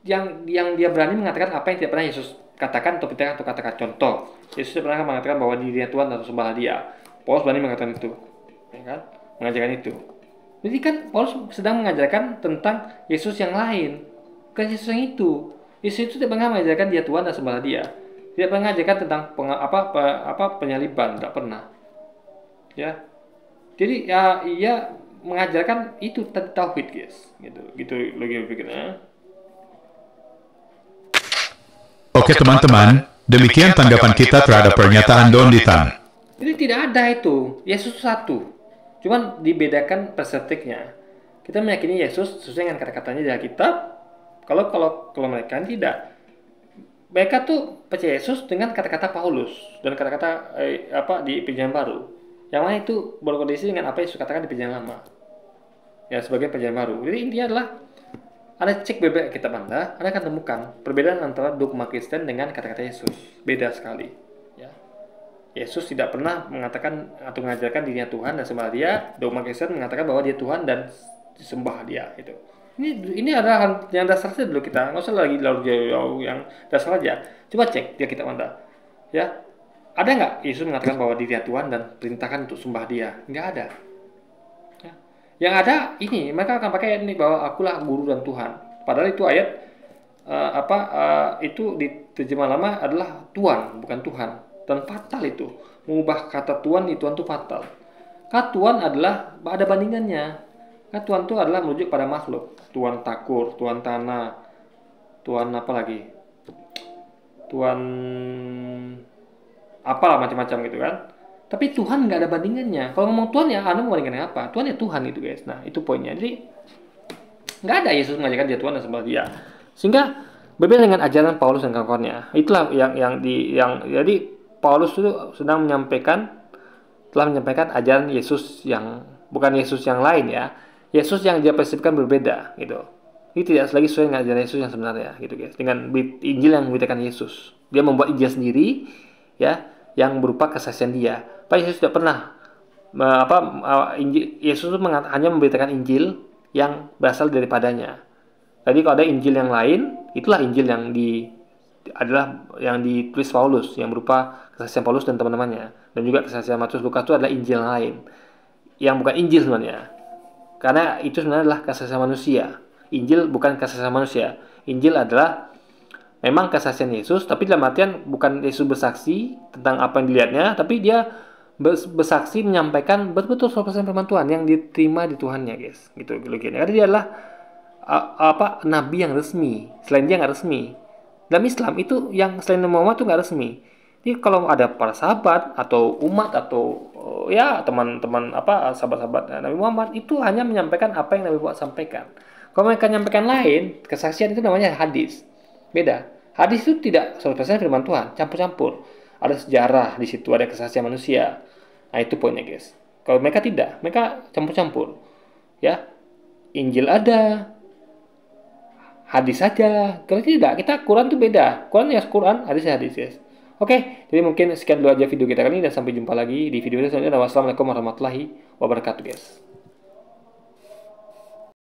yang dia berani mengatakan apa yang tidak pernah Yesus katakan atau beritakan atau katakan. Contoh, Yesus pernah mengatakan bahwa dirinya Tuhan atau sembah dia. Paulus berani mengatakan itu, ya kan? Mengajarkan itu. Jadi kan Paulus sedang mengajarkan tentang Yesus yang lain, bukan Yesus yang itu. Yesus itu tidak pernah mengajarkan dia Tuhan dan sembah dia. Tidak pernah mengajarkan tentang penyaliban, tidak pernah. Ya, jadi ya ia mengajarkan itu tentang tauhid, guys. Gitu lagi berpikirnya. Oke teman-teman, demikian tanggapan kita terhadap pernyataan Don Litan. Jadi tidak ada itu. Yesus satu. Cuman dibedakan perspektifnya. Kita meyakini Yesus sesuai dengan kata-katanya di Alkitab. Kalau mereka tidak. Mereka tuh percaya Yesus dengan kata-kata Paulus dan kata-kata di Perjanjian Baru. Yang lain itu berkondisi dengan apa yang Yesus katakan di Perjanjian Lama. Ya, sebagai Perjanjian Baru. Jadi intinya adalah Anda cek beberapa kitab Anda akan temukan perbedaan antara dogma Kristen dengan kata-kata Yesus. Beda sekali. Ya. Yesus tidak pernah mengatakan atau mengajarkan dirinya Tuhan dan sembah dia. Dogma Kristen mengatakan bahwa dia Tuhan dan disembah dia. Gitu. Ini adalah hal yang dasar saja dulu kita. Nggak usah lagi jauh yang dasar aja. Coba cek dia kitab Anda. Ya. Ada nggak Yesus mengatakan bahwa dirinya Tuhan dan perintahkan untuk sembah dia? Nggak ada. Ya. Yang ada ini, mereka akan pakai ini bahwa akulah guru dan Tuhan. Padahal itu ayat itu di terjemahan lama adalah Tuhan, bukan Tuhan. Dan fatal itu. Mengubah kata Tuhan di Tuhan itu fatal. Kata Tuhan adalah ada bandingannya. Kata Tuhan itu adalah merujuk pada makhluk. Tuhan takur, Tuhan tanah, Tuhan apa lagi? Tuhan apalah macam-macam gitu kan. Tapi Tuhan nggak ada bandingannya. Kalau ngomong Tuhan ya Anda membandingkan apa? Tuhan ya Tuhan itu, guys. Nah itu poinnya. Jadi nggak ada Yesus mengajarkan dia Tuhan dan sembah dia. Sehingga berbeda dengan ajaran Paulus dan kawan-kawannya. Itulah yang jadi Paulus itu telah menyampaikan ajaran Yesus yang bukan Yesus yang lain ya. Yesus yang dia persepsikan berbeda gitu. Ini tidak lagi sesuai dengan ajaran Yesus yang sebenarnya, gitu guys. Dengan Injil yang memberitakan Yesus. Dia membuat Injil sendiri, ya, yang berupa kesaksian dia. Pak Yesus tidak pernah Yesus itu hanya memberitakan Injil yang berasal daripadanya. Tadi kalau ada Injil yang lain, itulah Injil yang ditulis Paulus, yang berupa kesaksian Paulus dan teman-temannya. Dan juga kesaksian Matius, Lukas itu adalah Injil yang lain, yang bukan Injil sebenarnya. Karena itu sebenarnya adalah kesaksian manusia. Injil bukan kesaksian manusia. Injil adalah memang kesaksian Yesus, tapi dalam artian bukan Yesus bersaksi tentang apa yang dilihatnya, tapi dia bersaksi menyampaikan betul-betul 100% firman Tuhan yang diterima di Tuhannya, guys. Gitu. Karena dia adalah nabi yang resmi. Selain dia nggak resmi. Dalam Islam itu yang selain Muhammad itu nggak resmi. Jadi kalau ada para sahabat atau umat atau ya teman-teman sahabat-sahabat Nabi Muhammad itu hanya menyampaikan apa yang Nabi Muhammad sampaikan. Kalau mereka menyampaikan lain, kesaksian itu namanya hadis. Beda. Hadis itu tidak 100% firman Tuhan, campur-campur. Ada sejarah di situ, ada kesaksian manusia. Nah, itu poinnya, guys. Kalau mereka tidak, mereka campur-campur. Ya. Injil ada, hadis saja. Kalau tidak, kita Quran itu beda. Quran ya Quran, hadis ya hadis, guys. Oke, jadi mungkin sekian dulu aja video kita kali ini dan sampai jumpa lagi di video selanjutnya. Wassalamualaikum warahmatullahi wabarakatuh, guys.